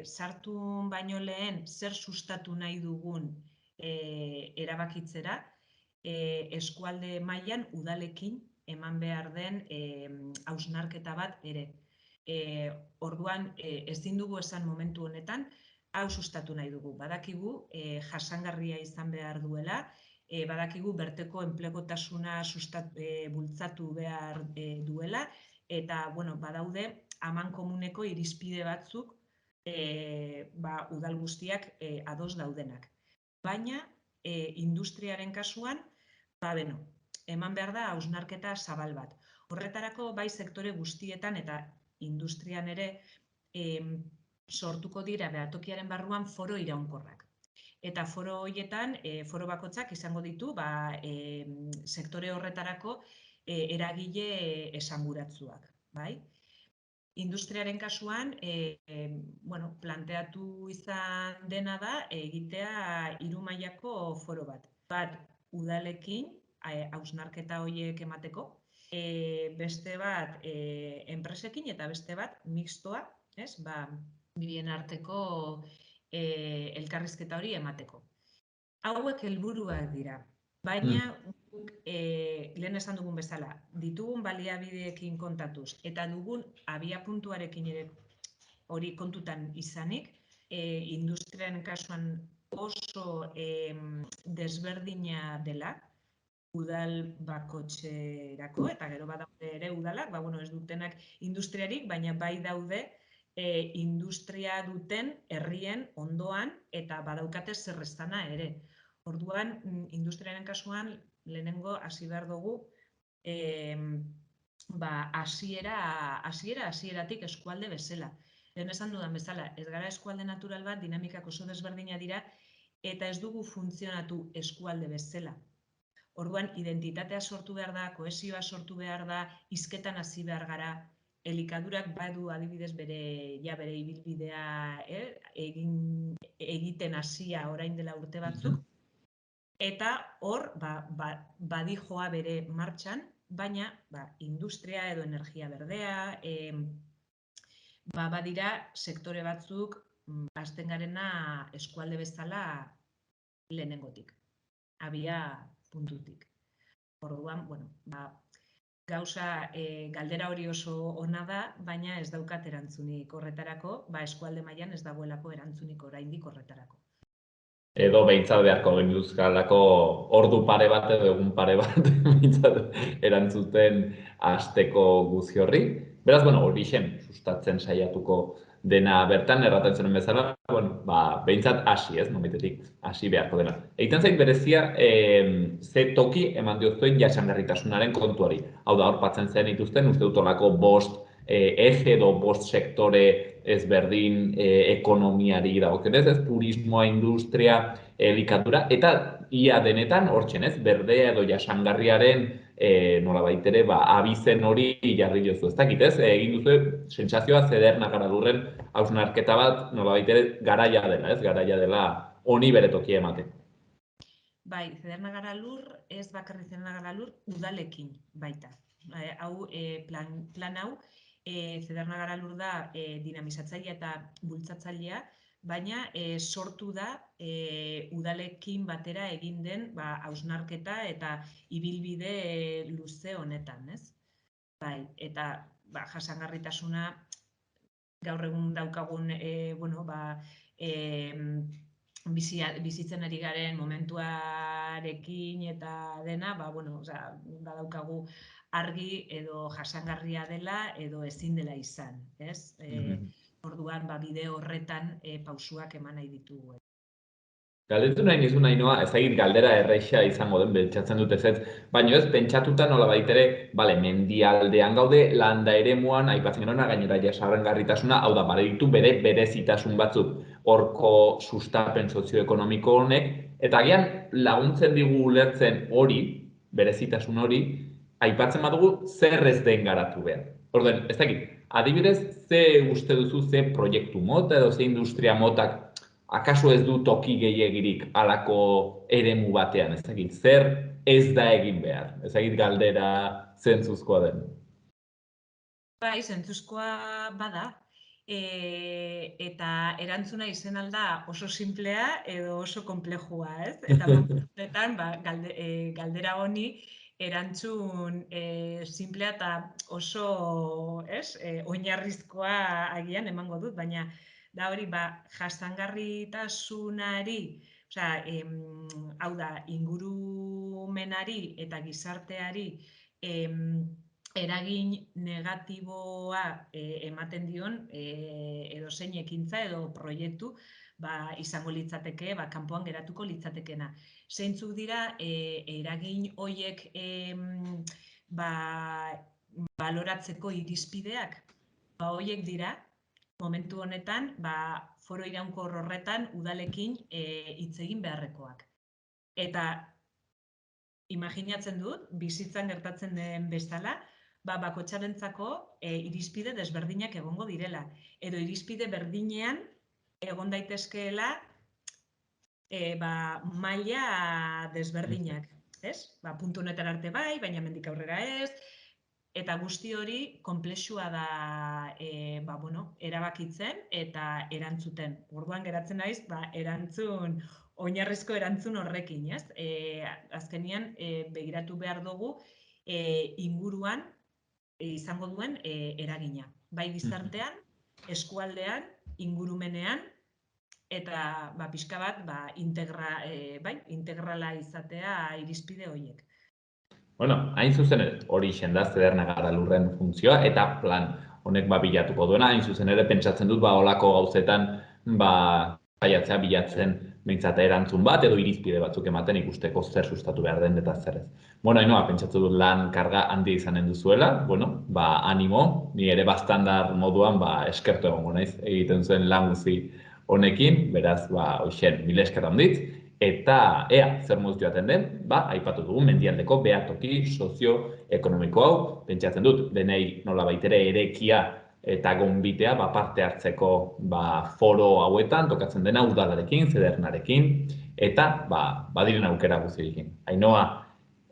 sartu baino lehen zer sustatu nahi dugun erabakitzera, eskualde mailan udalekin eman behar den hausnarketa bat ere. Orduan, ezin dugu esan momentu honetan, hau sustatu nahi dugu. Badakigu jasangarria izan behar duela, badakigu berteko enplegotasuna bultzatu behar duela, eta badaude amankomuneko irizpide batzuk udal guztiak ados daudenak. Baina industriaren kasuan, eman behar da hausnarketa zabal bat. Horretarako bai sektore guztietan eta industrian ere sortuko dira behatokiaren barruan foro iraunkorrak. Eta foro horietan, foro bakotxak izango ditu sektore horretarako eragile esanguratsuak. Industriaren kasuan, planteatu izan dena da egitea 3 mailako foro bat. Bat udalekin, hausnarketa horiek emateko, beste bat enpresekin eta beste bat mixtoa, bien arteko elkarrizketa hori emateko. Hauek helburuak dira, baina lehen esan dugun bezala, ditugun baliabideekin kontatuz eta dugun abiapuntuarekin ere hori kontutan izanik, industriaren kasuan oso desberdina dela, udal bakotxerako, eta gero badaude ere udalak, ez dutenak industriarik, baina bai daude industria duten herrien ondoan eta badaukate zerreztana ere. Orduan, industriaren kasuan, lehenengo hasi behar dugu hasieratik eskualde bezala. Lehen esan dudan bezala, ez gara eskualde natural bat, dinamikak oso desberdina dira, eta ez dugu funtzionatu eskualde bezala. Orduan, identitatea sortu behar da, kohesioa sortu behar da, hizketan hasi behar gara, elikadurak badu adibidez bere ibilbidea egiten hasia orain dela urte batzuk, eta hor badijoa bere martxan, baina industria edo energia berdea, badira sektore batzuk hasten garena eskualde bezala lehenengotik, abia puntutik. Orduan, gauza galdera hori oso ona da, baina ez daukat erantzunik horretarako, eskualde mailan ez dagoelako erantzunik oraindik horretarako. Edo behintzat beharko genituzkalako ordu pare bat edo egun pare bat erantzuten hasteko guzti horri. Beraz, hori sustatzen saiatuko dena bertan, erraten zuen bezala, bueno, behintzat hasi, ez, nomitetik, hasi beharko dela. Egiten zait berezia, ze toki eman diozuen jasangarritasunaren kontuari. Hau da, hor patzen zen ituzten, uste dut olako bost eje edo bost sektore ezberdin ekonomiari dagokionez, ez, turismoa, industria, elikadura, eta ia denetan, hortzen ez, berdea edo jasangarriaren nolabait ere, abizen hori jarri jozu, ez dakit ez, egin duzu sentsazioa Zederna Garalurren hausnarketa bat nolabait ere garaia dela, ez, garaia dela honi bere tokia emateko. Bai, Zederna Garalur, ez bakarrik Zederna Garalur, udalekin baita. Hau, plan hau, Zederna Garalur da dinamizatzailea eta bultzatzailea, baina sortu da udalekin batera egin den hausnarketa eta ibilbide luze honetan, ez? Bai, eta jasangarritasuna gaur egun daukagun, bizitzen ari garen momentuarekin eta dena, badaukagu argi edo jasangarria dela edo ezin dela izan, ez? Orduan, bide horretan pausuak eman nahi ditugu. Galdetu nahi nizun Ainhoa, ezagik galdera erreixa izango den pentsatzen dut ezetz, baina ez pentsatuta nolabait ere, mendialdean gaude, landa eremuan, aipatzen genuen gainera jasangarritasuna, hau da, baditu bere berezitasun batzuk horko sustapen sozioekonomiko honek, eta agian laguntzen digu ulertzen hori, berezitasun hori, aipatzen badugu zer ez den garatu behar. Orduan, ez dakit, adibidez, ze uste duzu ze proiektu mota edo ze industria motak akaso ez du toki gehiagirik halako eremu batean, ez dakit, zer ez da egin behar, ez dakit galdera zentzuzkoa den. Bai, zentzuzkoa bada, eta erantzuna izen alda oso simplea edo oso komplejua, ez? Eta momentuetan, galdera honi erantzun simplea eta oso, oinarrizkoa agian emango dut, baina da hori, jasangarritasunari, hau da, ingurumenari eta gizarteari eragin negatiboa ematen dion edozein ekintza edo proiektu izango litzateke, kanpoan geratuko litzatekena. Zeintzuk dira eragin horiek baloratzeko irizpideak? Horiek dira, momentu honetan, foro iraunkor horretan udalekin hitz egin beharrekoak. Eta imaginatzen dut, bizitzan gertatzen den bezala, bakoitzarentzako irizpide desberdinak egongo direla. Edo irizpide berdinean egon daitezkeela maila desberdinak. Puntu honetan arte bai, baina hemendik aurrera ez. Eta guzti hori konplexua da erabakitzen eta erantzuten. Orduan geratzen naiz, oinarrizko erantzun horrekin, ez? Azkenean, begiratu behar dugu inguruan izango duen eragina. Bai gizartean, eskualdean, ingurumenean, eta pixka bat integrala izatea irizpide horiek. Bueno, hain zuzen ere, hori da Zederna Garalurren funtzioa, eta plan honek bilatuko duena, hain zuzen ere pentsatzen dut olako gauzetan saiatzea bilatzen behintzat erantzun bat, edo irizpide batzuk ematen ikusteko zer sustatu behar den eta zer ez. Bueno, Ainhoa, pentsatzen dut lan karga handia izanen duzuela, animo, ni ere bastandar moduan eskertu egongo naiz egiten zuen lan guzi honekin, beraz, hoxen, mila esker handitz. Eta ea, zer moz joaten den, aipatu dugu mendialdeko behatoki sozioekonomiko hau, pentsatzen dut, denei nolabait ere erekia eta gonbitea parte hartzeko foro hauetan, tokatzen dena udalarekin, Zedernarekin, eta badiren aukera guztiekin. Ainhoa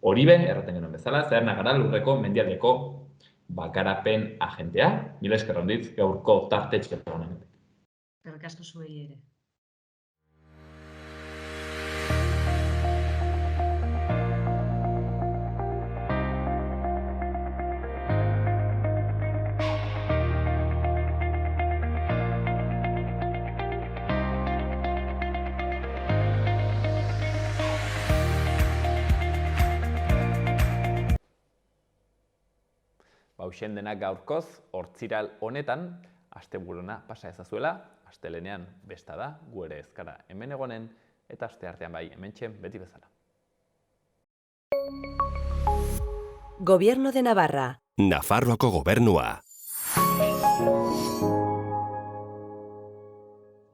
Oribe, erraten genuen bezala, Zederna Garalurreko mendialdeko garapen agentea. Mila esker handitz, gaurko tartetxe honen. Eskerrik asko zuei ere. Hauxen denak gaurkoz, Ortziral honetan, asteburuna pasa ezazuela, astelenean besta da, gu ere ez gara hemen egonen, eta asteartean bai hementxe beti bezala. Gobierno de Navarra. Nafarroako gobernua.